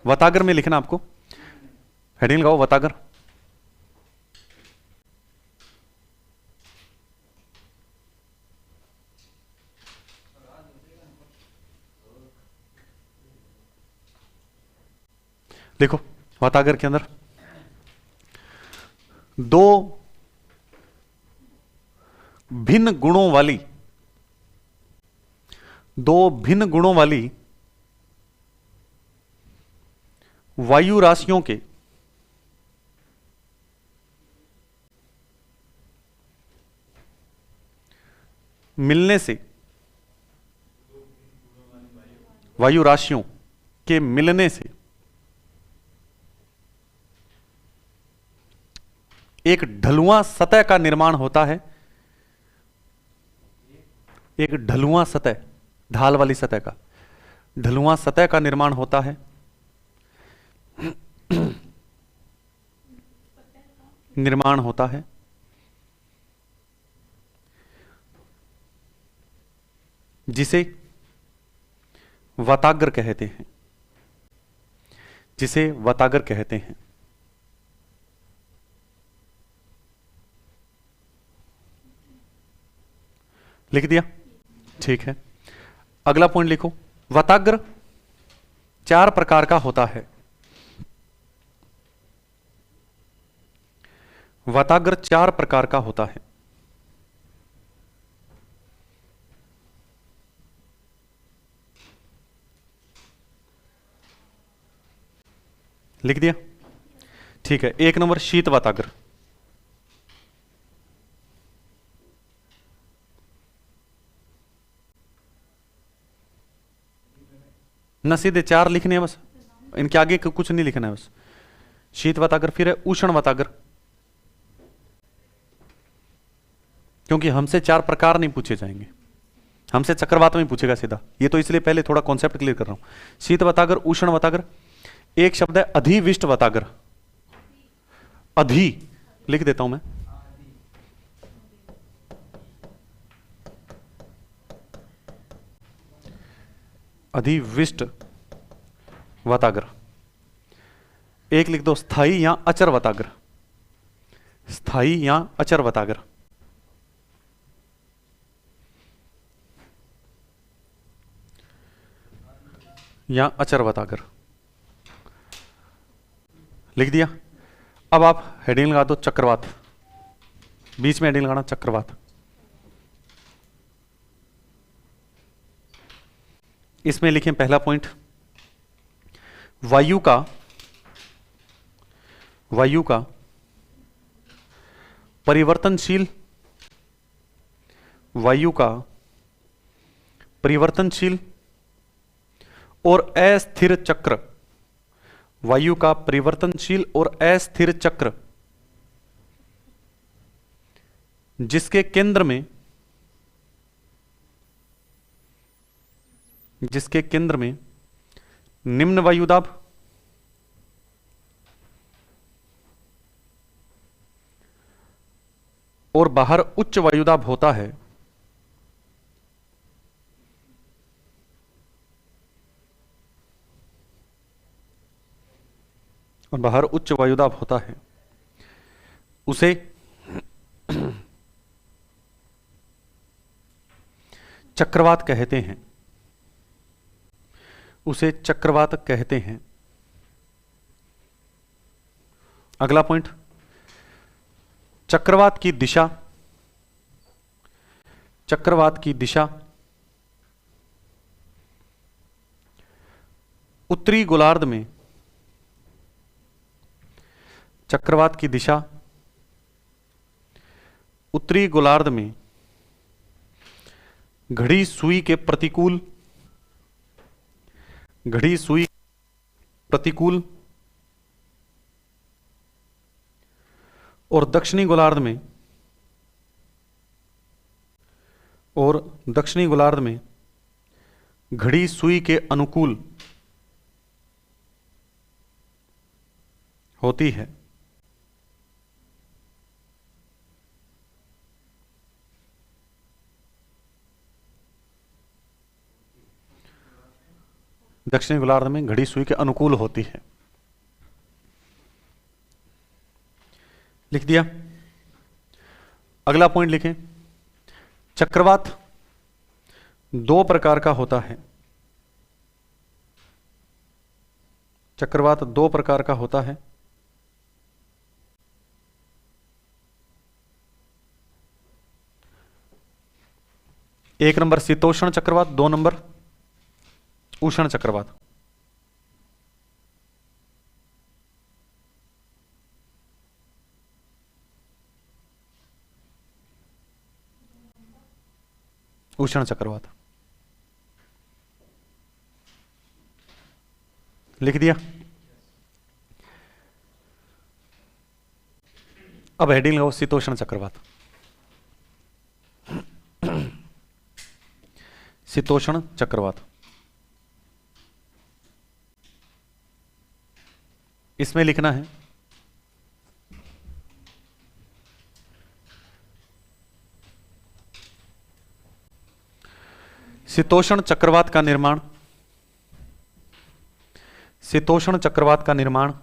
वातागर में लिखना आपको, हेडिंग लगाओ वातागर। देखो वातागर के अंदर दो भिन्न गुणों वाली वायु राशियों के मिलने से वायु राशियों के मिलने से एक ढलुआं सतह का निर्माण होता है। एक ढलुआं सतह, ढाल वाली सतह का, ढलुआं सतह का निर्माण होता है। निर्माण होता है जिसे वताग्र कहते हैं, जिसे वताग्र कहते हैं। लिख दिया? ठीक है, अगला पॉइंट लिखो। वताग्र 4 प्रकार का होता है। वताग्र 4 प्रकार का होता है। लिख दिया? ठीक है, 1 नंबर शीत वताग्र। न सीधे 4 लिखने हैं बस, इनके आगे कुछ नहीं लिखना है बस। शीत वताग्र, फिर है उष्ण वताग्र, क्योंकि हमसे 4 प्रकार नहीं पूछे जाएंगे, हमसे चक्रवात में पूछेगा सीधा। ये तो इसलिए पहले थोड़ा कॉन्सेप्ट क्लियर कर रहा हूं। शीत वताग्र, उष्ण वताग्र। एक शब्द है अधिविष्ट वताग्र। अधि लिख देता हूं मैं, अधिविष्ट वताग्र। एक लिख दो स्थाई या अचर वताग्र। स्थाई या अचर वताग्र। या अचर वताग्र लिख दिया। अब आप हेडिंग लगा दो चक्रवात, बीच में हेडिंग लगाना चक्रवात। इसमें लिखें पहला पॉइंट, वायु का परिवर्तनशील, वायु का परिवर्तनशील और अस्थिर चक्र, वायु का परिवर्तनशील और अस्थिर चक्र जिसके केंद्र में निम्न वायुदाब और बाहर उच्च वायुदाब होता है, और बाहर उच्च वायुदाब होता है, उसे चक्रवात कहते हैं। उसे चक्रवात कहते हैं। अगला पॉइंट, चक्रवात की दिशा, चक्रवात की दिशा उत्तरी गोलार्ध में, चक्रवात की दिशा उत्तरी गोलार्ध में घड़ी सुई के प्रतिकूल, घड़ी सुई प्रतिकूल और दक्षिणी गोलार्ध में, और दक्षिणी गोलार्ध में घड़ी सुई के अनुकूल होती है। दक्षिणी गोलार्ध में घड़ी सुई के अनुकूल होती है। लिख दिया? अगला पॉइंट लिखें, चक्रवात 2 प्रकार का होता है। चक्रवात 2 प्रकार का होता है। एक नंबर शीतोष्ण चक्रवात, 2 नंबर उष्ण चक्रवात। उष्ण चक्रवात। लिख दिया। अब हेडिंग लगाओ शीतोष्ण चक्रवात। शीतोष्ण चक्रवात, इसमें लिखना है शीतोष्ण चक्रवात का निर्माण, शीतोष्ण चक्रवात का निर्माण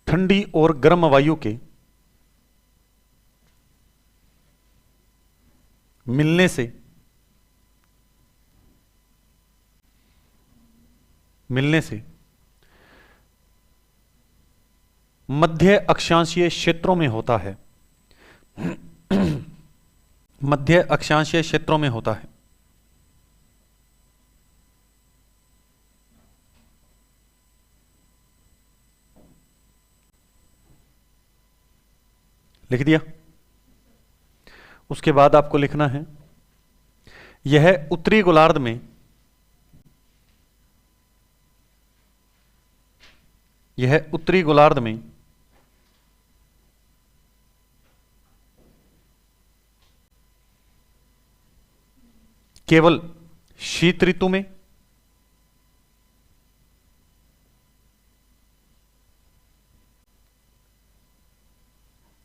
ठंडी और गर्म वायु के मिलने से मध्य अक्षांशीय क्षेत्रों में होता है। मध्य अक्षांशीय क्षेत्रों में होता है। लिख दिया। उसके बाद आपको लिखना है यह उत्तरी गोलार्ध में, यह उत्तरी गोलार्ध में केवल शीत ऋतु में,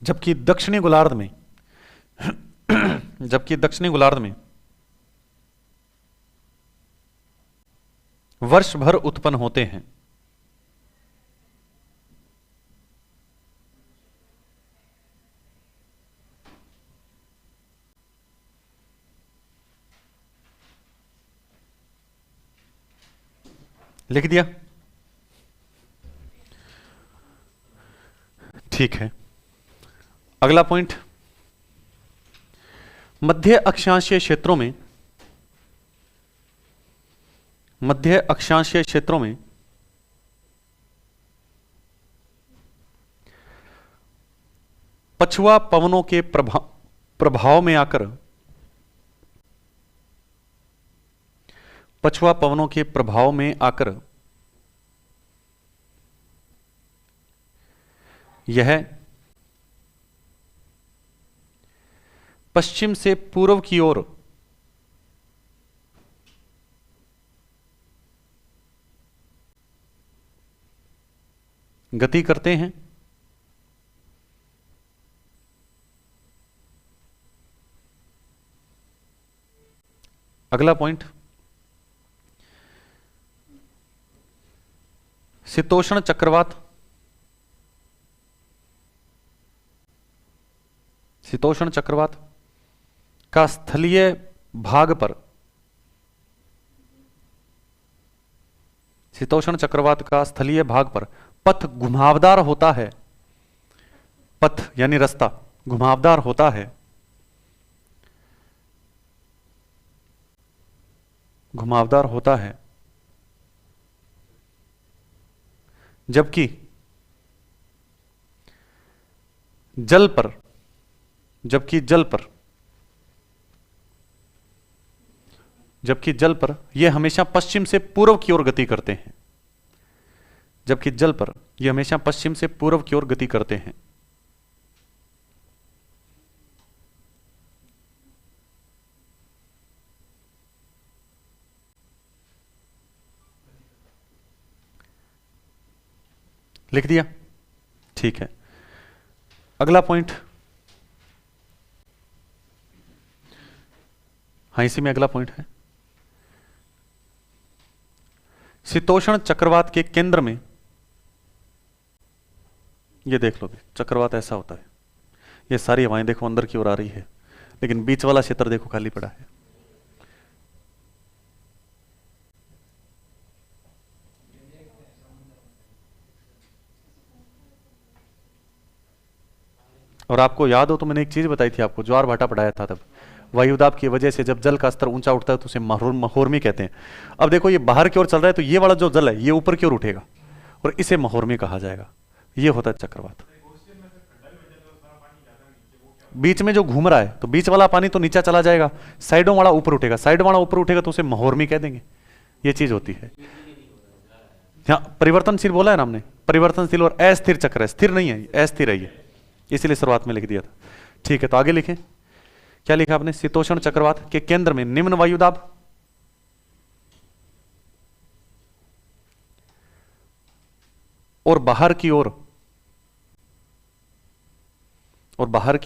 जबकि दक्षिणी गोलार्ध में जबकि दक्षिणी गोलार्ध में वर्ष भर उत्पन्न होते हैं। लिख दिया। ठीक है, अगला पॉइंट, मध्य अक्षांशीय क्षेत्रों में, मध्य अक्षांशीय क्षेत्रों में पछुआ पवनों के प्रभाव में आकर, पछुआ पवनों के प्रभाव में आकर यह पश्चिम से पूर्व की ओर गति करते हैं। अगला पॉइंट, शीतोष्ण चक्रवात, शीतोष्ण चक्रवात का स्थलीय भाग पर, शीतोष्ण चक्रवात का स्थलीय भाग पर पथ घुमावदार होता है। पथ यानी रास्ता घुमावदार होता है, घुमावदार होता है, जबकि जल पर, जबकि जल पर, जबकि जल पर यह हमेशा पश्चिम से पूर्व की ओर गति करते हैं। जबकि जल पर यह हमेशा पश्चिम से पूर्व की ओर गति करते हैं। लिख दिया। ठीक है, अगला पॉइंट, हाँ इसी में अगला पॉइंट है, शीतोष्ण चक्रवात के केंद्र में, ये देख लो चक्रवात ऐसा होता है, ये सारी हवाएं देखो अंदर की ओर आ रही है, लेकिन बीच वाला क्षेत्र देखो खाली पड़ा है। और आपको याद हो तो मैंने एक चीज बताई थी आपको, ज्वार भाटा पढ़ाया था तब, वायुदाब की वजह से जब जल का स्तर ऊंचा उठता है तो उसे महोर्मी कहते हैं। अब देखो ये बाहर की ओर चल रहा है तो ये वाला जो जल है ये ऊपर की ओर उठेगा और इसे महोर्मी कहा जाएगा। ये होता है चक्रवात। बीच में जो घूम रहा है तो बीच वाला पानी तो नीचे चला जाएगा, साइडों वाला ऊपर उठेगा, साइड वाला ऊपर उठेगा तो उसे महोर्मी कह देंगे। ये चीज होती है। हाँ, परिवर्तनशील बोला है ना हमने, परिवर्तनशील और अस्थिर चक्र है, स्थिर नहीं है, अस्थिर है ये, इसीलिए शुरुआत में लिख दिया था। ठीक है, तो आगे लिखें, क्या लिखा आपने? शीतोष्ण चक्रवात के केंद्र में निम्न वायुदाब और बाहर की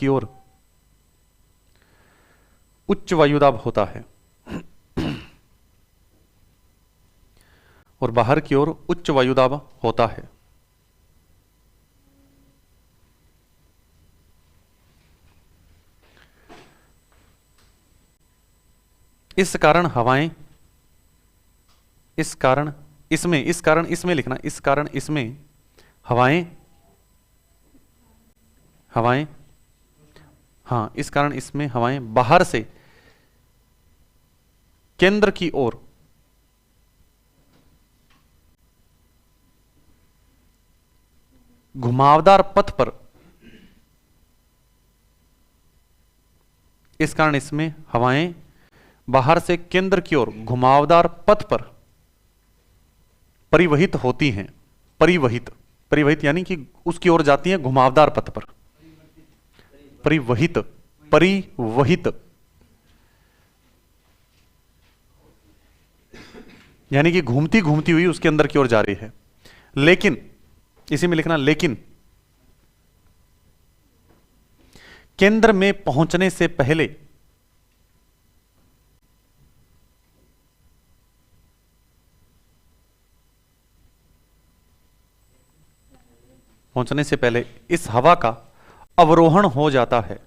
ओर उच्च वायुदाब होता है, और बाहर की ओर उच्च वायुदाब होता है। इस कारण इसमें लिखना, इस कारण इसमें हवाएं, हाँ, इस कारण इसमें हवाएं बाहर से केंद्र की ओर घुमावदार पथ पर, इस कारण इसमें हवाएं बाहर से केंद्र की ओर घुमावदार पथ पर परिवहित होती हैं। परिवहित यानी कि उसकी ओर जाती हैं घुमावदार पथ पर। परिवहित यानी कि घूमती घूमती हुई उसके अंदर की ओर जा रही है। लेकिन इसी में लिखना, लेकिन केंद्र में पहुंचने से पहले इस हवा का अवरोहण हो जाता है।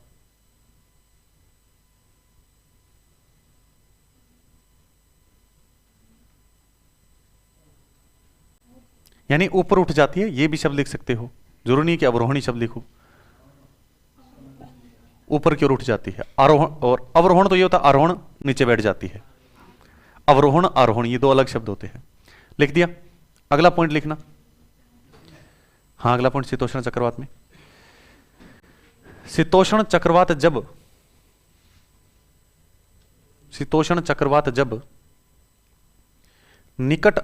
यानी ऊपर उठ जाती है, ये भी शब्द लिख सकते हो, जरूरी नहीं कि अवरोहणी शब्द लिखो। ऊपर की ओर उठ जाती है। आरोहण और अवरोहण तो ये होता है आरोहण, नीचे बैठ जाती है। अवरोहण आरोहण ये दो अलग शब्द होते हैं। लिख दिया। अगला पॉइंट लिखना। हाँ, अगला पॉइंट शीतोष्ण चक्रवात में, शीतोष्ण चक्रवात जब निकट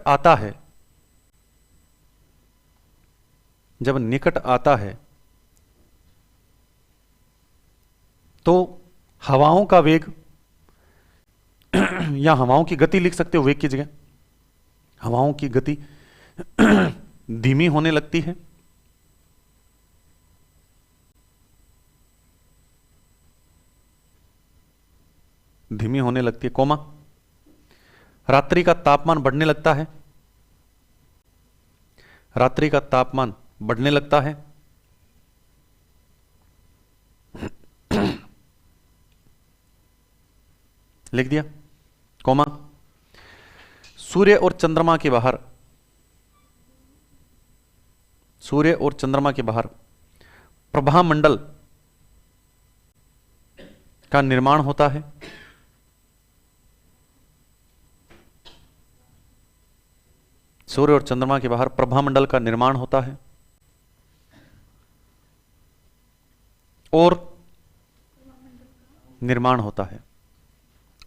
आता है तो हवाओं का वेग या हवाओं की गति लिख सकते हो, वेग की जगह हवाओं की गति धीमी होने लगती है। कोमा, रात्रि का तापमान बढ़ने लगता है। लिख दिया। कोमा, सूर्य और चंद्रमा के बाहर प्रभामंडल का निर्माण होता है। सूर्य और चंद्रमा के बाहर प्रभामंडल का निर्माण होता है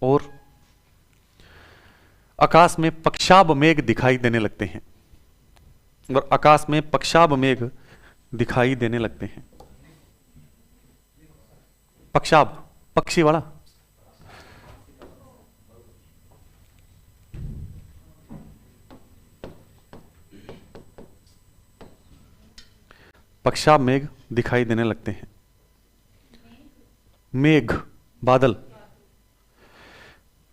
और आकाश में पक्षाभ मेघ दिखाई देने लगते हैं। पक्षाभ, पक्षी वाला, पक्षाभ मेघ दिखाई देने लगते हैं। मेघ, बादल।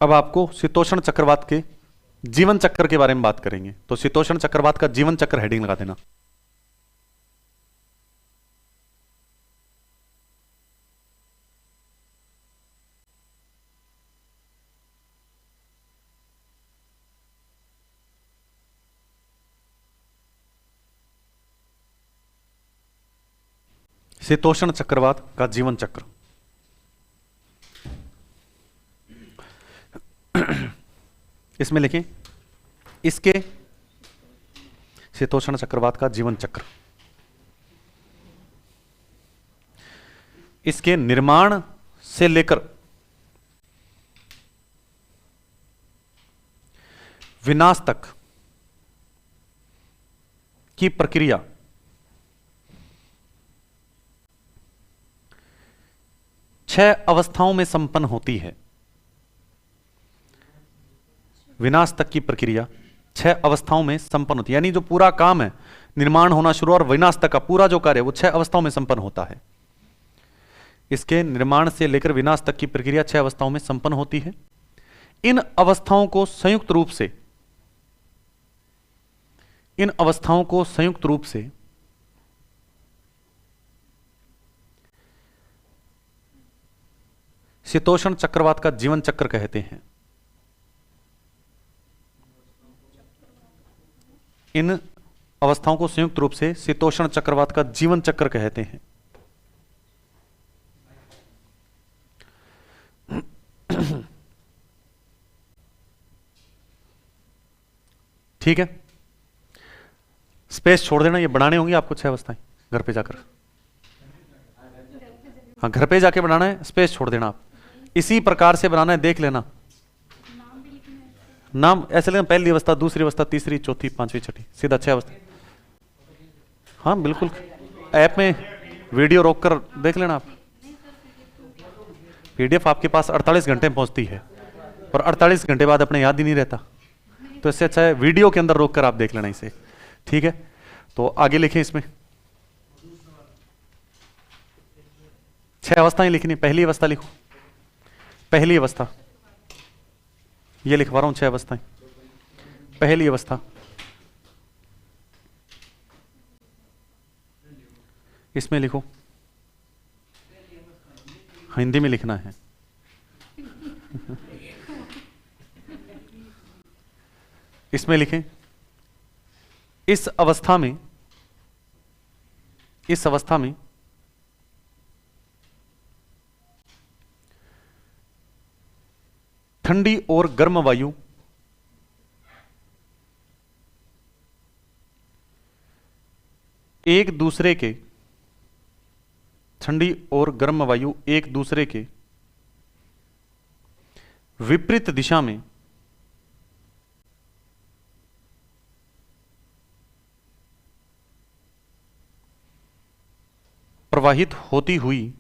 अब आपको शीतोष्ण चक्रवात के जीवन चक्र के बारे में बात करेंगे, तो शीतोष्ण चक्रवात का जीवन चक्र हेडिंग लगा देना। शीतोष्ण चक्रवात का जीवन चक्र। इसमें लिखें, इसके शीतोष्ण चक्रवात का जीवन चक्र, इसके निर्माण से लेकर विनाश तक की प्रक्रिया छह अवस्थाओं में संपन्न होती है। विनाश तक की प्रक्रिया छह अवस्थाओं में संपन्न होती है, यानी जो पूरा काम है, निर्माण होना शुरू और विनाश तक का पूरा जो कार्य है वो छह अवस्थाओं में संपन्न होता है। इसके निर्माण से लेकर विनाश तक की प्रक्रिया छह अवस्थाओं में संपन्न होती है। इन अवस्थाओं को संयुक्त रूप से शीतोष्ण चक्रवात का जीवन चक्र कहते हैं। इन अवस्थाओं को संयुक्त रूप से शीतोष्ण चक्रवात का जीवन चक्र कहते हैं। ठीक है, स्पेस छोड़ देना, ये बनाने होंगी आपको छह अवस्थाएं घर पे जाकर। हाँ, घर पे जाके बनाना है, स्पेस छोड़ देना आप। इसी प्रकार से बनाना है, देख लेना। नाम ऐसे लेना, पहली अवस्था, दूसरी अवस्था, तीसरी, चौथी, पांचवी, छठी, सीधा छह अवस्था। हाँ बिल्कुल, ऐप में वीडियो रोककर देख लेना आप। पीडीएफ आपके पास 48 घंटे में पहुंचती है, और 48 घंटे बाद अपने याद ही नहीं रहता, तो इससे अच्छा है वीडियो के अंदर रोककर आप देख लेना इसे। ठीक है, तो आगे लिखें। इसमें छह अवस्थाएं लिखनी। पहली अवस्था लिखो, पहली अवस्था, ये लिखवा रहा हूं, छह अवस्थाएं। पहली अवस्था, इसमें लिखो, हिंदी में लिखना है। इसमें लिखें, इस अवस्था में ठंडी और गर्म वायु एक दूसरे के, ठंडी और गर्म वायु एक दूसरे के विपरीत दिशा में प्रवाहित होती हुई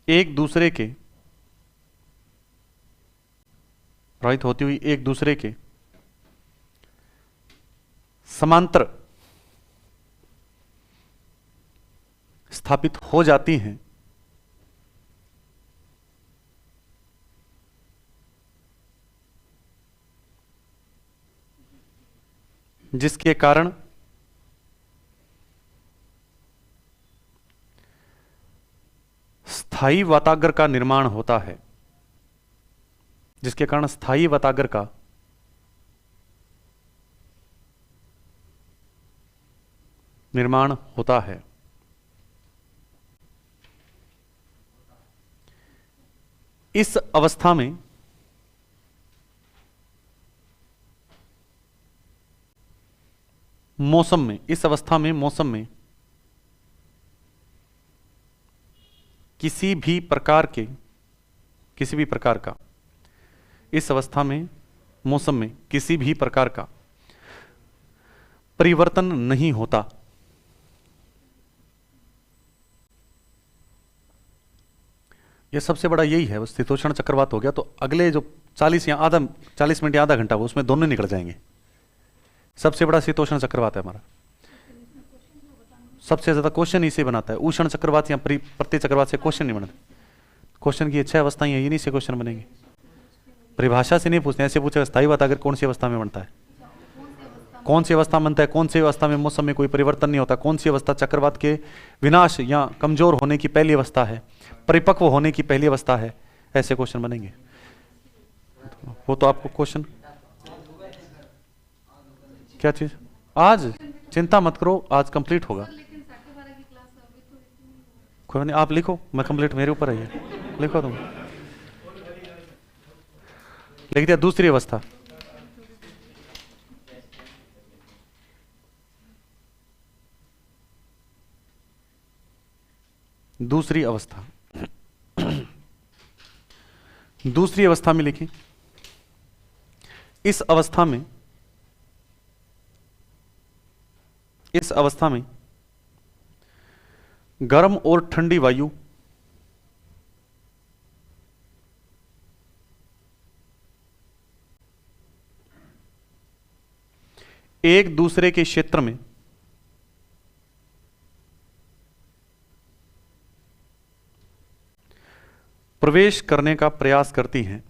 एक दूसरे के समांतर स्थापित हो जाती हैं, जिसके कारण स्थायी वातागर का निर्माण होता है, जिसके कारण स्थायी वातागर का निर्माण होता है। इस अवस्था में मौसम में किसी भी प्रकार का इस अवस्था में मौसम में किसी भी प्रकार का परिवर्तन नहीं होता। यह सबसे बड़ा यही है। शीतोष्ण चक्रवात हो गया तो अगले जो 40 मिनट या आधा घंटा वो उसमें दोनों निकल जाएंगे। सबसे बड़ा शीतोष्ण चक्रवात है हमारा, सबसे ज्यादा क्वेश्चन इसे बनाता है। उष्ण चक्रवात या प्रति चक्रवात से क्वेश्चन नहीं बनता। क्वेश्चन की छह अवस्थाएं हैं, इन्हीं से क्वेश्चन बनेंगे। परिभाषा से नहीं पूछते, ऐसे पूछेगा स्थायी वातागर कौन सी अवस्था में बनता है, कौन सी अवस्था बनता है, कौन सी अवस्था में मौसम में कोई परिवर्तन नहीं होता, कौन सी अवस्था चक्रवात के विनाश या कमजोर होने की पहली अवस्था है, परिपक्व होने की पहली अवस्था है। ऐसे क्वेश्चन बनेंगे। वो तो आपको क्वेश्चन क्या चीज, आज चिंता मत करो, आज कंप्लीट होगा। कोई नहीं, आप लिखो, मैं कंप्लीट मेरे ऊपर है, लिखो तुम। लिख दिया। दूसरी अवस्था, दूसरी अवस्था। दूसरी अवस्था में लिखें, इस अवस्था में गर्म और ठंडी वायु एक दूसरे के क्षेत्र में प्रवेश करने का प्रयास करती हैं।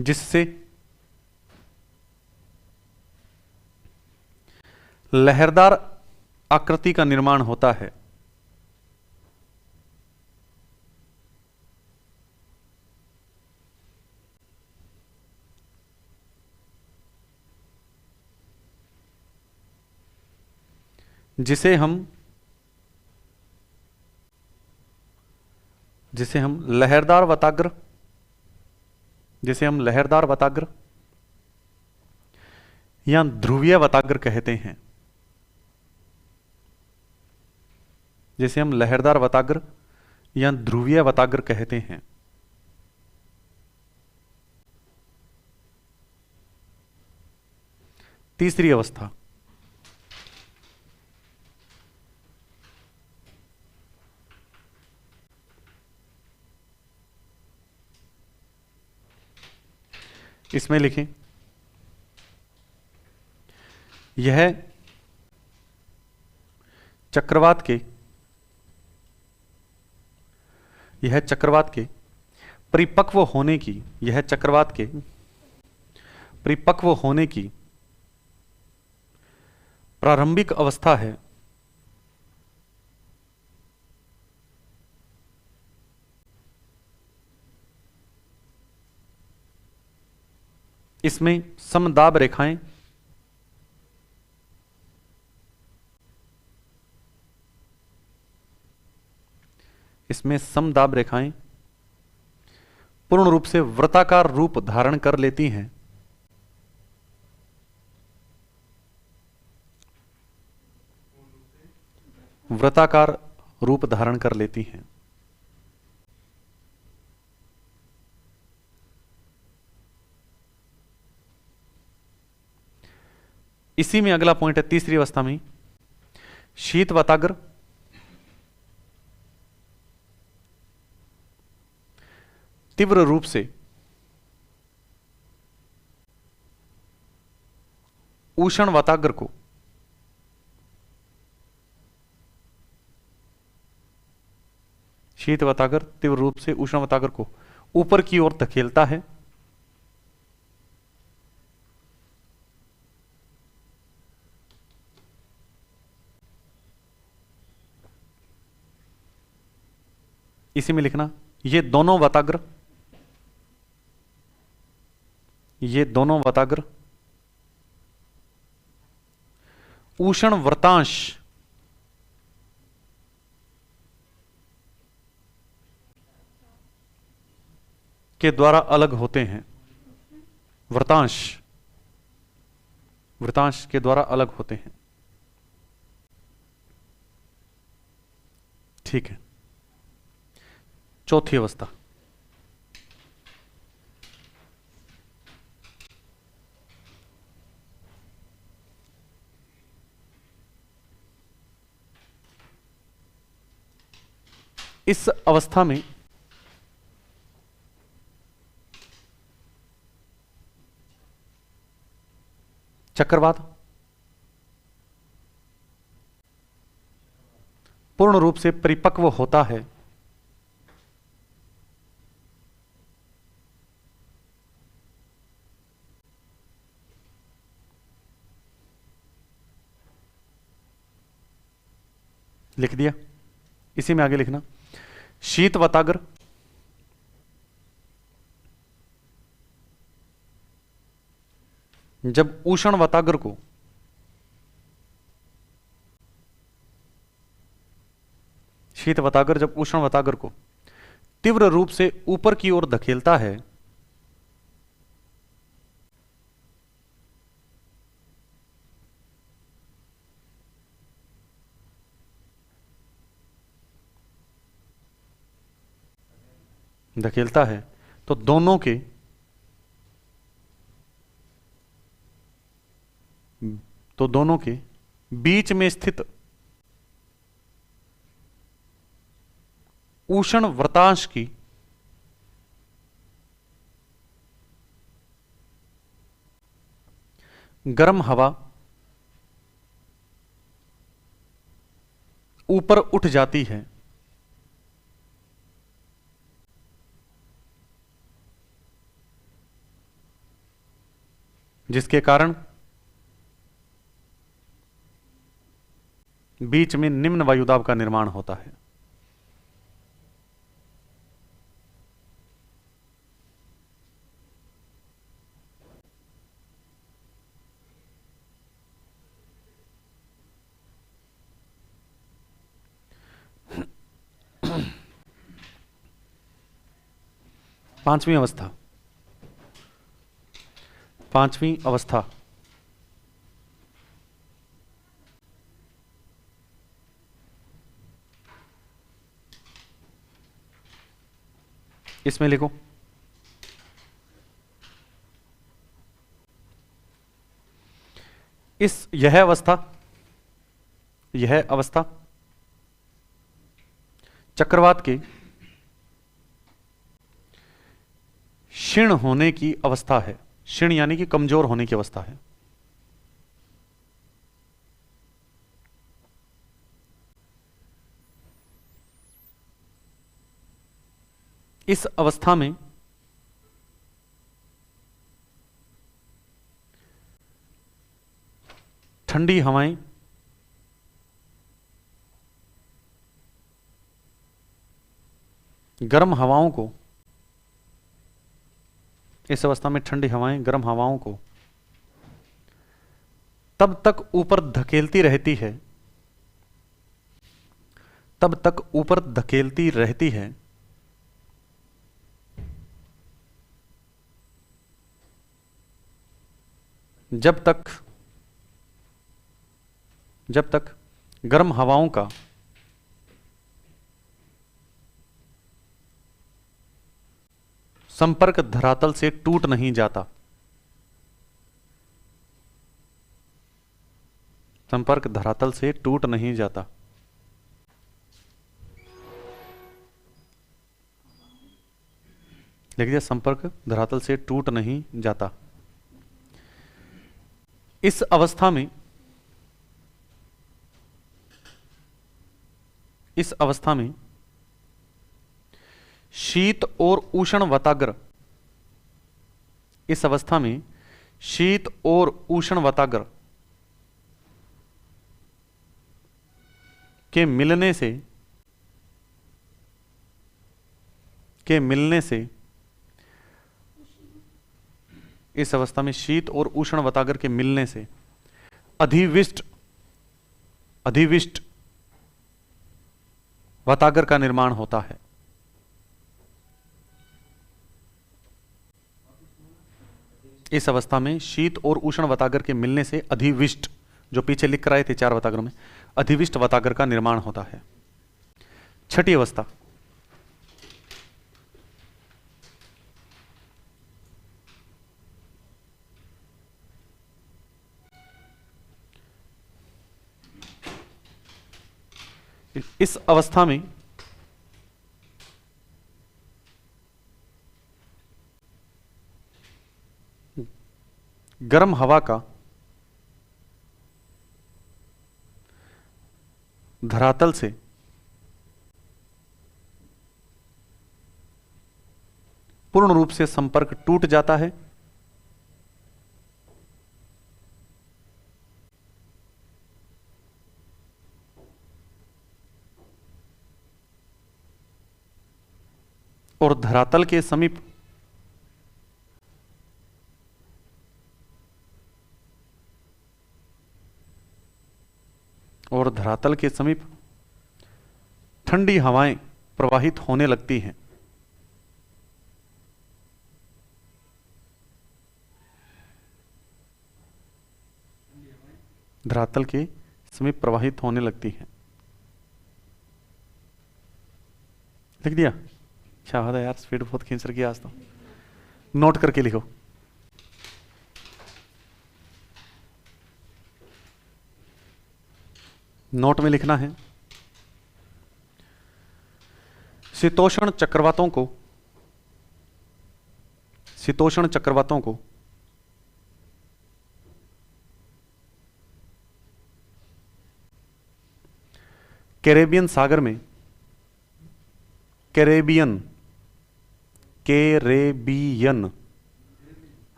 जिससे लहरदार आकृति का निर्माण होता है। जिसे हम लहरदार वताग्र या ध्रुवीय वताग्र कहते हैं। जिसे हम लहरदार वताग्र या ध्रुवीय वताग्र कहते हैं। तीसरी अवस्था, इसमें लिखें, यह चक्रवात के परिपक्व होने की प्रारंभिक अवस्था है। इसमें समदाब रेखाएं पूर्ण रूप से वृत्ताकार रूप धारण कर लेती हैं। वृत्ताकार रूप धारण कर लेती हैं। इसी में अगला पॉइंट है, तीसरी अवस्था में शीत वताग्र तीव्र रूप से उष्ण वताग्र को शीत वताग्र तीव्र रूप से उष्ण वताग्र को ऊपर की ओर धकेलता है। इसी में लिखना, ये दोनों वताग्र उष्ण वृत्तांश के द्वारा अलग होते हैं। वृत्तांश के द्वारा अलग होते हैं। ठीक है। चौथी अवस्था, इस अवस्था में चक्रवात पूर्ण रूप से परिपक्व होता है। लिख दिया। इसी में आगे लिखना, शीत वताग्र जब उष्ण वताग्र को तीव्र रूप से ऊपर की ओर धकेलता है, तो दोनों के बीच में स्थित उष्ण वृत्तांश की गर्म हवा ऊपर उठ जाती है, जिसके कारण बीच में निम्न वायुदाब का निर्माण होता है। पांचवी अवस्था इसमें लिखो, यह अवस्था चक्रवात के क्षीण होने की अवस्था है। क्षीण यानी कि कमजोर होने की अवस्था है। इस अवस्था में ठंडी हवाएं गर्म हवाओं को तब तक ऊपर धकेलती रहती है जब तक गर्म हवाओं का संपर्क धरातल से टूट नहीं जाता। लिख दिया, संपर्क धरातल से टूट नहीं जाता। इस अवस्था में शीत और उष्ण वाताग्र के मिलने से इस अवस्था में शीत और उष्ण वाताग्र के मिलने से अधिविष्ट वाताग्र का निर्माण होता है। इस अवस्था में शीत और उष्ण वाताग्र के मिलने से अधिविष्ट, जो पीछे लिख कर आए थे 4 वाताग्र में, अधिविष्ट वाताग्र का निर्माण होता है। छठी अवस्था इस अवस्था में गर्म हवा का धरातल से पूर्ण रूप से संपर्क टूट जाता है और धरातल के समीप ठंडी हवाएं प्रवाहित होने लगती हैं। धरातल के समीप प्रवाहित होने लगती है। लिख दिया? शाबाश यार, स्पीड बहुत खींच रखी आज तो। नोट करके लिखो। नोट में लिखना है, शीतोष्ण चक्रवातों को कैरेबियन सागर में, कैरेबियन,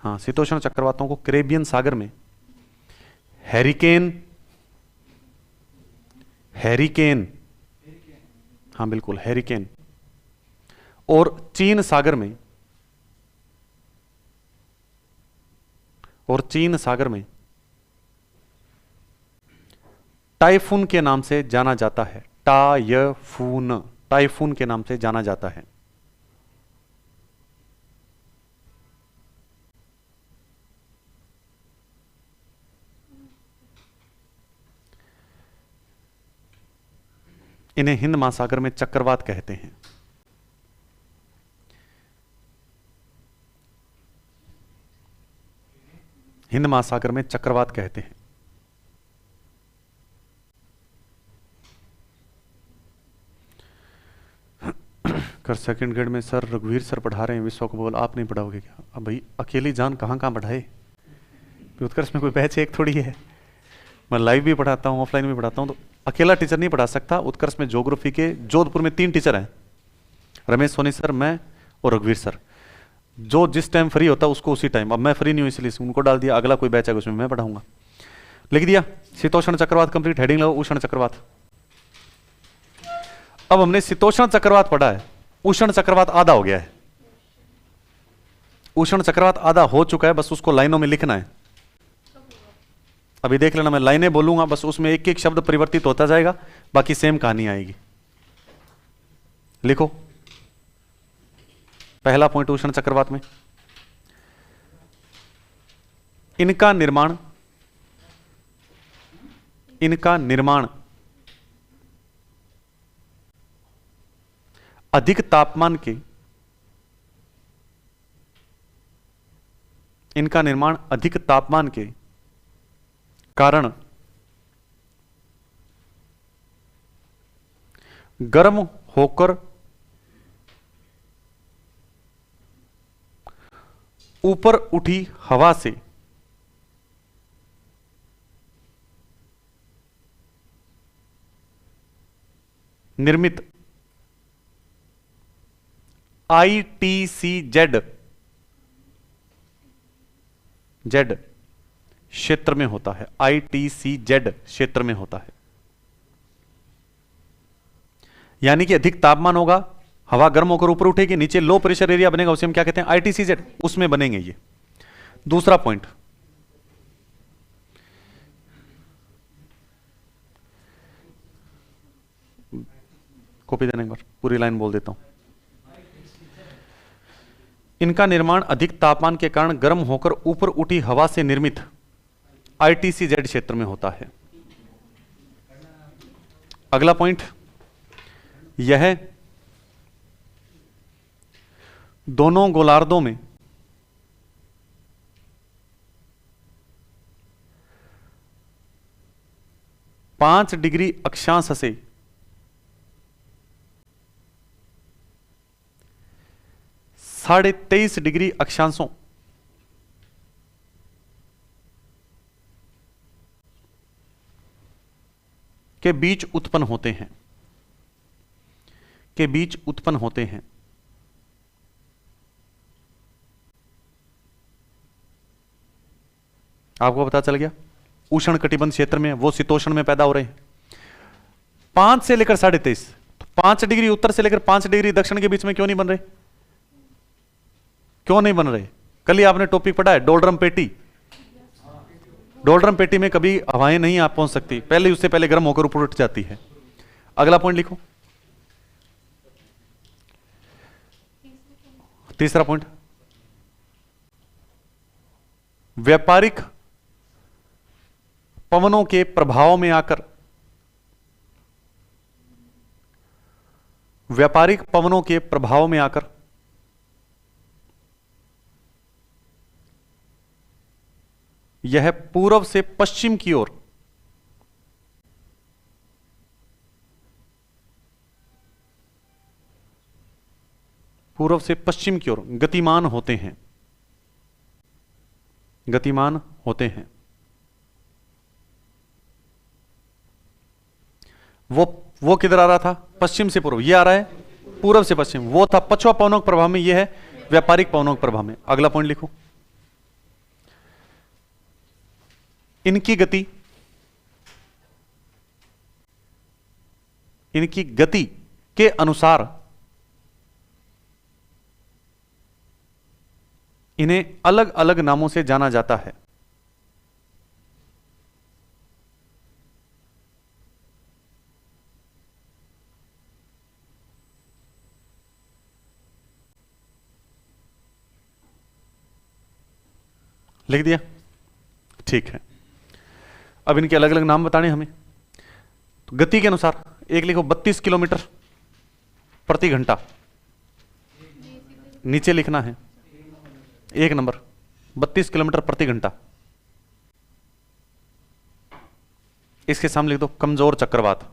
हाँ, शीतोष्ण चक्रवातों को कैरेबियन सागर में हैरिकेन, हाँ बिल्कुल हैरिकेन, और चीन सागर में टाइफून के नाम से जाना जाता है। टाइफून के नाम से जाना जाता है। इन्हें हिंद महासागर में चक्रवात कहते हैं। हिंद महासागर में चक्रवात कहते हैं। कर सेकंड ग्रेड में सर रघुवीर सर पढ़ा रहे हैं विश्व को, बोल आप नहीं पढ़ाओगे क्या? अब भाई अकेली जान कहां कहां पढ़ाए? उत्कर्ष में कोई बैच एक थोड़ी है, मैं लाइव भी पढ़ाता हूं, ऑफलाइन भी पढ़ाता हूं, तो अकेला टीचर नहीं पढ़ा सकता। उत्कर्ष में ज्योग्राफी के जोधपुर में 3 टीचर हैं, रमेश सोनी सर, मैं और रघुवीर सर। जो जिस टाइम फ्री होता है उसको उसी टाइम, अब मैं फ्री नहीं हूं इसलिए उनको डाल दिया, अगला कोई बैच है उसमें मैं पढ़ाऊंगा। लिख दिया? शीतोष्ण चक्रवात कंप्लीट, हेडिंग लगाओ उष्ण चक्रवात। अब हमने शीतोष्ण चक्रवात पढ़ा है, उष्ण चक्रवात आधा हो गया है। उष्ण चक्रवात आधा हो चुका है, बस उसको लाइनों में लिखना है। अभी देख लेना, मैं लाइनें बोलूंगा, बस उसमें एक एक शब्द परिवर्तित होता जाएगा, बाकी सेम कहानी आएगी। लिखो पहला पॉइंट उष्ण चक्रवात में, इनका निर्माण अधिक तापमान के कारण गर्म होकर ऊपर उठी हवा से निर्मित ITCZ क्षेत्र में होता है। ITCZ क्षेत्र में होता है, यानी कि अधिक तापमान होगा, हवा गर्म होकर ऊपर उठेगी, नीचे लो प्रेशर एरिया बनेगा, उसे हम क्या कहते हैं? ITCZ, उसमें बनेंगे ये। दूसरा पॉइंट, कॉपी देने एक बार, पूरी लाइन बोल देता हूं। इनका निर्माण अधिक तापमान के कारण गर्म होकर ऊपर उठी हवा से निर्मित ITCZ क्षेत्र में होता है। अगला पॉइंट, यह दोनों गोलार्धों में पांच डिग्री अक्षांश से 23.5 डिग्री अक्षांशों के बीच उत्पन्न होते हैं। आपको पता चल गया? उष्ण कटिबंध क्षेत्र में, वो शीतोष्ण में पैदा हो रहे हैं। 5 से लेकर 23.5, तो 5 डिग्री उत्तर से लेकर 5 डिग्री दक्षिण के बीच में क्यों नहीं बन रहे? क्यों नहीं बन रहे? कल ही आपने टॉपिक पढ़ा है, डोलड्रम पेटी। डोलड्रम पेटी में कभी हवाएं नहीं आप पहुंच सकती, पहले उससे पहले गर्म होकर ऊपर उठ जाती है। अगला पॉइंट लिखो, तीसरा पॉइंट, व्यापारिक पवनों के प्रभाव में आकर, व्यापारिक पवनों के प्रभाव में आकर यह पूर्व से पश्चिम की ओर गतिमान होते हैं, गतिमान होते हैं। वो किधर आ रहा था? पश्चिम से पूर्व। ये आ रहा है पूर्व से पश्चिम। वो था पछुआ पवनों के प्रभाव में, ये है व्यापारिक पवनों के प्रभाव में। अगला पॉइंट लिखो, इनकी गति के अनुसार इन्हें अलग अलग नामों से जाना जाता है। लिख दिया? ठीक है। अब इनके अलग अलग नाम बताने हमें। तो गति के अनुसार एक लिखो 32 किलोमीटर प्रति घंटा, नीचे लिखना है 1 नंबर 32 किलोमीटर प्रति घंटा। इसके सामने लिख दो कमजोर चक्रवात।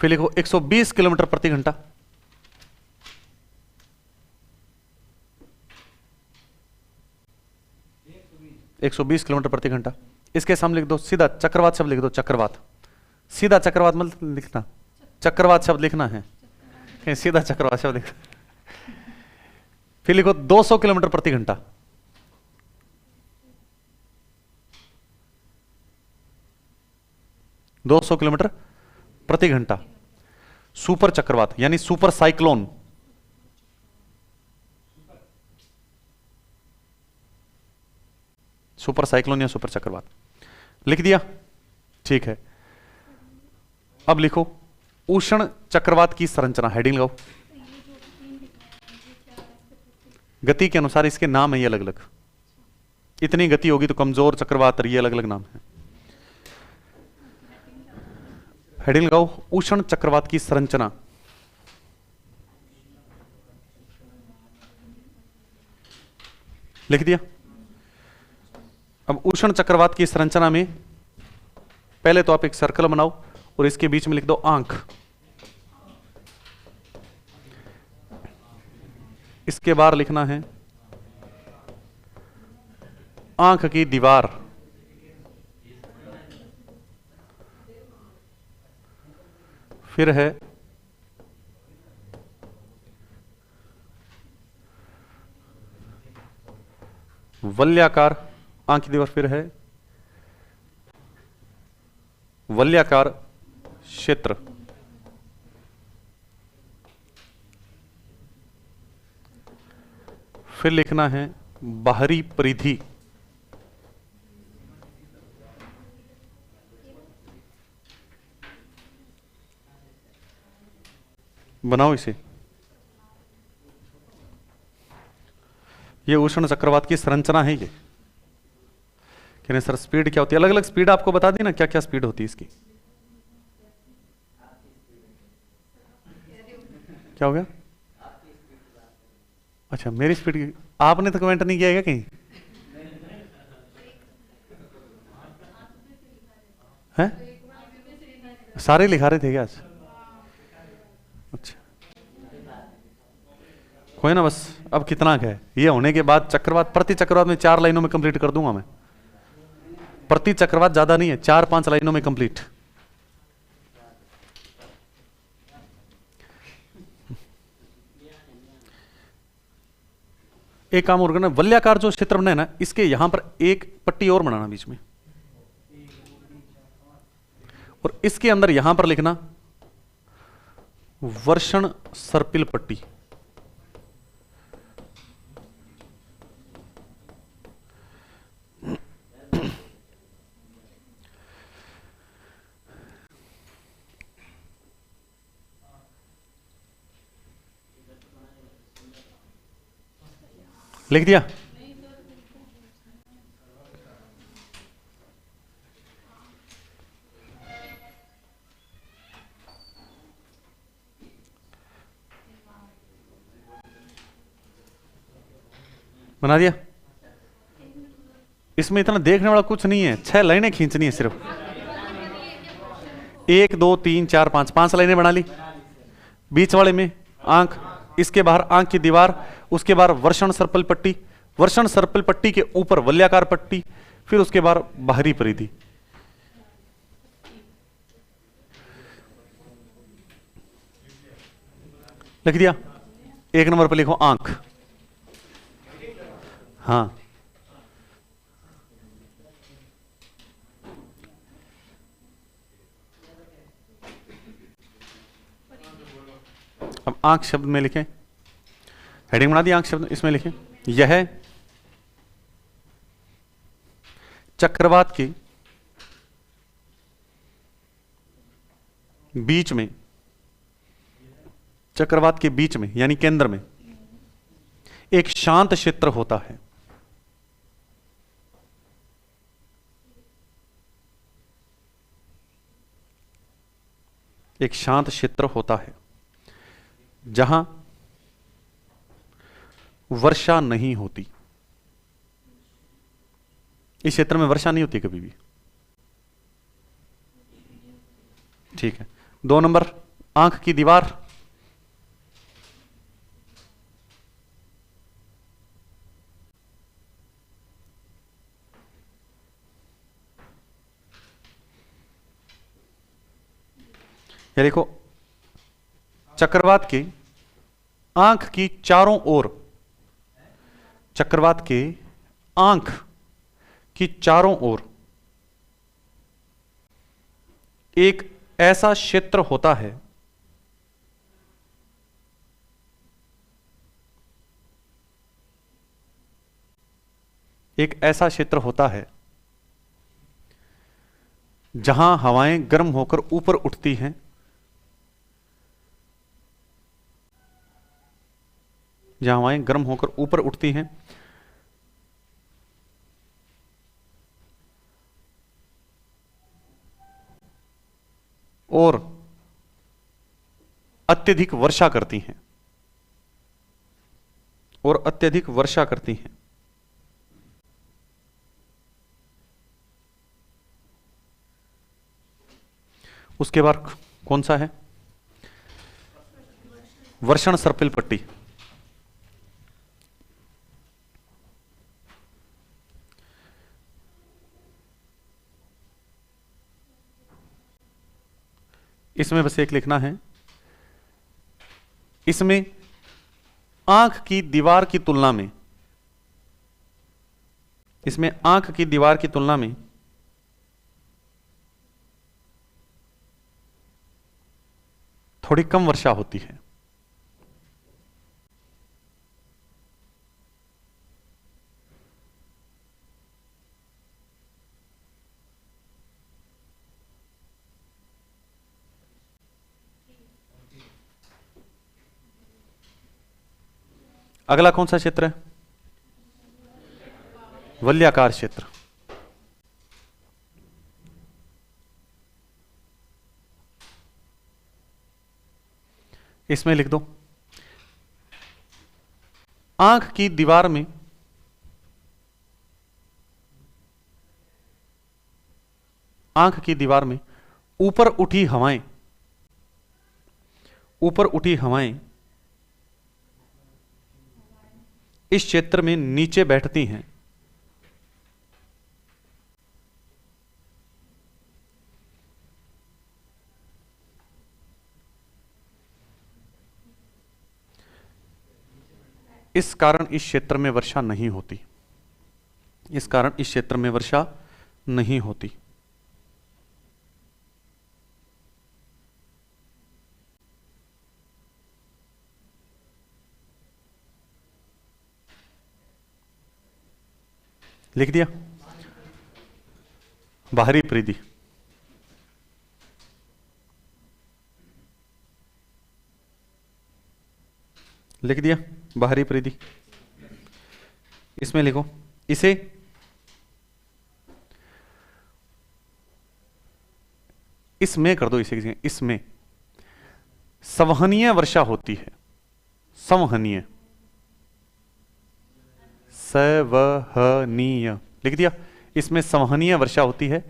फिर लिखो 120 किलोमीटर प्रति घंटा। एक 120 किलोमीटर प्रति घंटा। इसके सामने लिख दो सीधा चक्रवात शब्द लिख दो, चक्रवात। सीधा चक्रवात मत लिखना, चक्रवात शब्द लिखना है, कहीं सीधा चक्रवात शब्द लिखना। फिर लिखो 200 किलोमीटर प्रति घंटा। (200 किलोमीटर प्रति घंटा) सुपर चक्रवात यानी सुपर साइक्लोन। सुपर साइक्लोन या सुपर चक्रवात लिख दिया? ठीक है। अब लिखो उष्ण चक्रवात की संरचना। हेडिंग लगाओ। गति के अनुसार इसके नाम है ये अलग अलग। इतनी गति होगी तो कमजोर चक्रवात, ये अलग अलग नाम है। हेडिंग लगाओ उष्ण चक्रवात की संरचना। लिख दिया? अब उष्ण चक्रवात की संरचना में पहले तो आप एक सर्कल बनाओ और इसके बीच में लिख दो आंख। इसके बाहर लिखना है आंख की दीवार। फिर है वलयाकार आंख की दीवार। फिर है वलयाकार क्षेत्र। फिर लिखना है बाहरी परिधि। बनाओ इसे। ये उष्ण चक्रवात की संरचना है। ये कहने सर स्पीड क्या होती है? अलग अलग स्पीड आपको बता दी ना, क्या क्या स्पीड होती है इसकी। क्या हो गया? अच्छा मेरी स्पीड की आपने तो कमेंट नहीं किया है क्या कहीं? हैं? सारे लिखा रहे थे क्या आज? अच्छा कोई ना, बस अब कितना क्या है ये होने के बाद चक्रवात, प्रति चक्रवात में 4 लाइनों में कंप्लीट कर दूंगा मैं। प्रति चक्रवात ज्यादा नहीं है, 4-5 लाइनों में कंप्लीट। एक काम और करना, वलयाकार जो क्षेत्र बनाए ना, इसके यहां पर एक पट्टी और बनाना बीच में, और इसके अंदर यहां पर लिखना वर्षण सर्पिल पट्टी। लिख दिया? बना दिया? इसमें इतना देखने वाला कुछ नहीं है, 6 लाइनें खींचनी है सिर्फ। 1 2 3 4 5, 5 लाइनें बना ली। बीच वाले में आंख, इसके बाहर आंख की दीवार, उसके बाद वर्षण सर्पल पट्टी, वर्षण सर्पल पट्टी के ऊपर वल्याकार पट्टी, फिर उसके बाद बाहरी परिधि। लिख दिया? 1 नंबर पर लिखो आंख। हाँ, अब आंख शब्द में लिखें, हेडिंग बना दी आंख शब्द, इसमें लिखें यह चक्रवात के बीच में, चक्रवात के बीच में यानी केंद्र में एक शांत क्षेत्र होता है। एक शांत क्षेत्र होता है जहां वर्षा नहीं होती। इस क्षेत्र में वर्षा नहीं होती कभी भी। ठीक है। 2 नंबर, आंख की दीवार। ये देखो, चक्रवात के आंख की चारों ओर, चक्रवात के आंख की चारों ओर एक ऐसा क्षेत्र होता है एक ऐसा क्षेत्र होता है जहां हवाएं गर्म होकर ऊपर उठती हैं, जहां हवाएं गर्म होकर ऊपर उठती हैं और अत्यधिक वर्षा करती हैं, और अत्यधिक वर्षा करती हैं। उसके बाद कौन सा है? वर्षण सर्पिल पट्टी। इसमें बस एक लिखना है, इसमें आंख की दीवार की तुलना में, इसमें आंख की दीवार की तुलना में थोड़ी कम वर्षा होती है। अगला कौन सा क्षेत्र है? वलयाकार क्षेत्र। इसमें लिख दो, आंख की दीवार में आंख की दीवार में ऊपर उठी हवाएं, ऊपर उठी हवाएं इस क्षेत्र में नीचे बैठती हैं। इस कारण इस क्षेत्र में वर्षा नहीं होती। इस कारण इस क्षेत्र में वर्षा नहीं होती। लिख दिया? बाहरी परिधि। लिख दिया? बाहरी परिधि। इसमें लिखो, इसे इसमें कर दो, इसे इसमें संवहनीय वर्षा होती है। संवहनीय, संवहनीय लिख दिया, इसमें संवहनीय वर्षा होती है।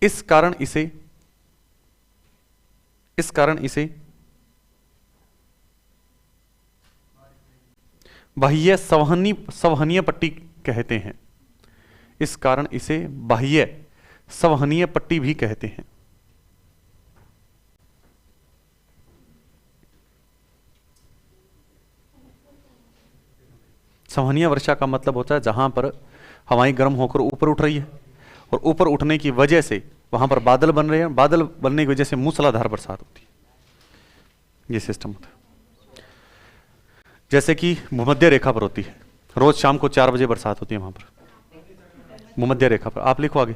इस कारण बाह्य संवहनीय पट्टी कहते हैं। इस कारण इसे बाह्य संवहनीय पट्टी भी कहते हैं। संवहनीय वर्षा का मतलब होता है जहां पर हवाएं गर्म होकर ऊपर उठ रही है और ऊपर उठने की वजह से वहां पर बादल बन रहे हैं, बादल बनने की वजह से मूसलाधार बरसात होती है। ये सिस्टम होता है। जैसे कि भूमध्य रेखा पर होती है, रोज शाम को 4 बजे बरसात होती है वहां पर भूमध्य रेखा पर। आप लिखो आगे,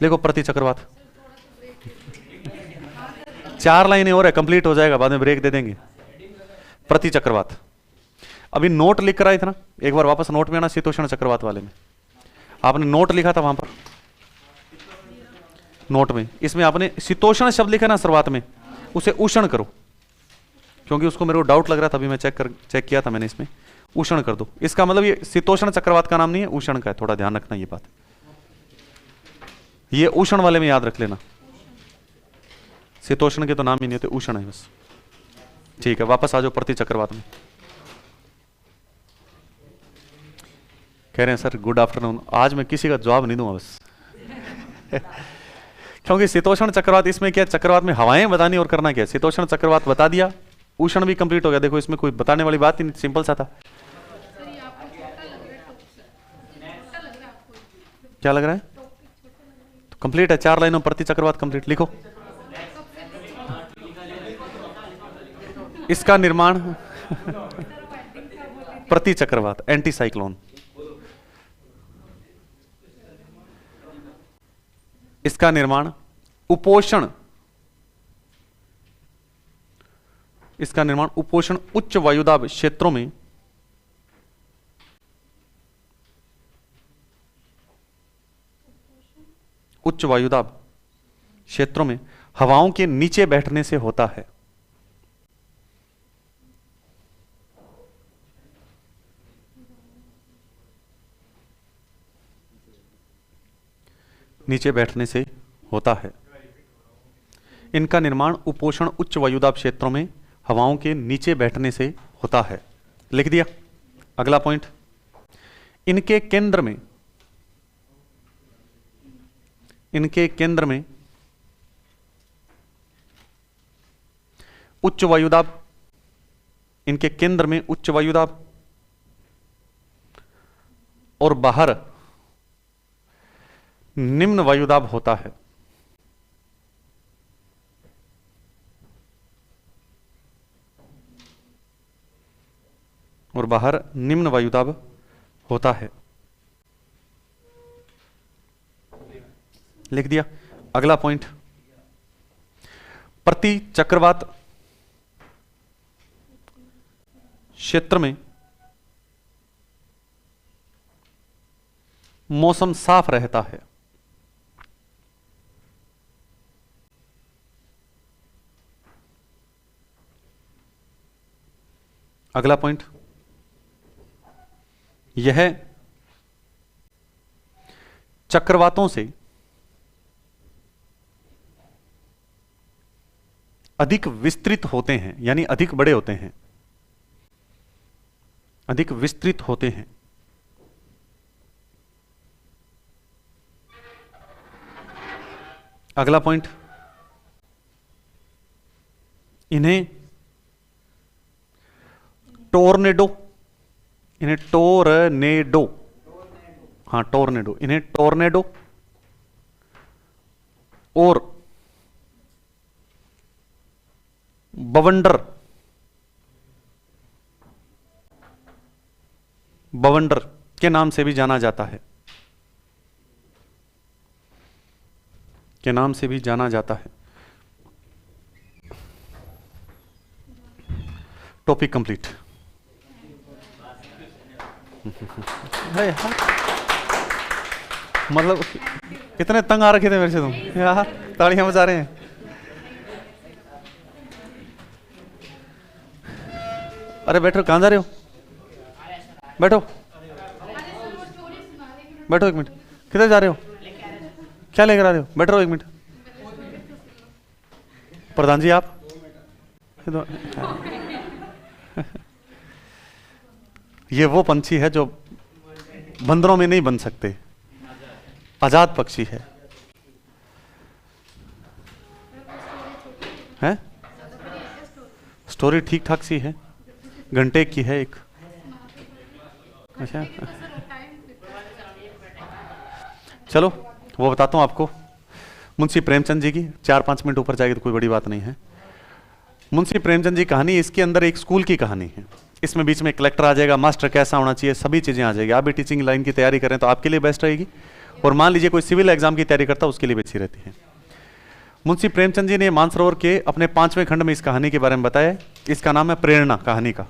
लिखो प्रति चक्रवात। 4 लाइनें और है, कंप्लीट हो जाएगा, बाद में ब्रेक दे देंगे। प्रति चक्रवात। अभी नोट लिख कर आए थे ना, एक बार वापस नोट में आना, शीतोष्ण चक्रवात वाले में आपने नोट लिखा था वहां पर, नोट में इसमें आपने शीतोष्ण शब्द लिखा ना शुरुआत में, उसे उष्ण करो, क्योंकि उसको मेरे को डाउट लग रहा था, अभी मैं चेक किया था मैंने, इसमें उष्ण कर दो। इसका मतलब ये शीतोष्ण चक्रवात का नाम नहीं है, उष्ण का है, थोड़ा ध्यान रखना ये बात। ये उष्ण वाले में याद रख लेना, शीतोष्ण के तो नाम ही नहीं होते, उष्ण है बस। ठीक है, वापस आ जाओ प्रति चक्रवात में। कह रहे हैं सर गुड आफ्टरनून, आज मैं किसी का जवाब नहीं दूंगा बस क्योंकि शीतोष्ण चक्रवात, इसमें क्या चक्रवात में हवाएं बतानी और करना क्या, शीतोष्ण चक्रवात बता दिया, उष्ण भी कंप्लीट हो गया। देखो इसमें कोई बताने वाली बात ही नहीं, सिंपल सा था। क्या लग रहा है? तो कंप्लीट है, 4 लाइनों प्रति चक्रवात कंप्लीट। लिखो इसका निर्माण प्रति चक्रवात, एंटी साइक्लोन। इसका निर्माण उपोषण, इसका निर्माण उपोषण उच्च वायुदाब क्षेत्रों में उच्च वायुदाब क्षेत्रों में हवाओं के नीचे बैठने से होता है। नीचे बैठने से होता है। इनका निर्माण उपोषण उच्च वायुदाब क्षेत्रों में हवाओं के नीचे बैठने से होता है। लिख दिया। अगला पॉइंट, इनके केंद्र में उच्च वायुदाब, इनके केंद्र में उच्च वायुदाब और बाहर निम्न वायुदाब होता है। और बाहर निम्न वायुदाब होता है। लिख दिया। अगला पॉइंट, प्रति चक्रवात क्षेत्र में मौसम साफ रहता है। अगला पॉइंट, यह चक्रवातों से अधिक विस्तृत होते हैं, यानी अधिक बड़े होते हैं, अधिक विस्तृत होते हैं। अगला पॉइंट, इन्हें टोर्नेडो, इन्हें टोर्नेडो, हाँ टोर्नेडो, इन्हें टोर्नेडो और बवंडर, बवंडर के नाम से भी जाना जाता है, के नाम से भी जाना जाता है। Topic complete. भाई यार, मतलब कितने तंग आ रखे थे मेरे से तुम यार, तालियां बजा रहे हैं। अरे बैठो, कहां जा रहे हो? बैठो बैठो, एक मिनट, किधर जा रहे हो? क्या लेकर आ रहे हो? बैठ रहो एक मिनट। प्रधान जी आप ये वो पंछी है जो बंदरों में नहीं बन सकते, आजाद पक्षी है। हैं? स्टोरी ठीक ठाक सी है, घंटे की है एक। अच्छा चलो वो बताता हूं आपको। मुंशी प्रेमचंद जी की 4-5 मिनट ऊपर जाएगी तो कोई बड़ी बात नहीं है। मुंशी प्रेमचंद जी कहानी, इसके अंदर एक स्कूल की कहानी है। इसमें बीच में कलेक्टर आ जाएगा, मास्टर कैसा होना चाहिए, सभी चीजें आ जाएगी। आप भी टीचिंग लाइन की तैयारी करें तो आपके लिए बेस्ट रहेगी, और मान लीजिए कोई सिविल एग्जाम की तैयारी करता है उसके लिए भी अच्छी रहती है। मुंशी प्रेमचंद जी ने मानसरोवर के अपने 5वें खंड में इस कहानी के बारे में बताया। इसका नाम है प्रेरणा कहानी का।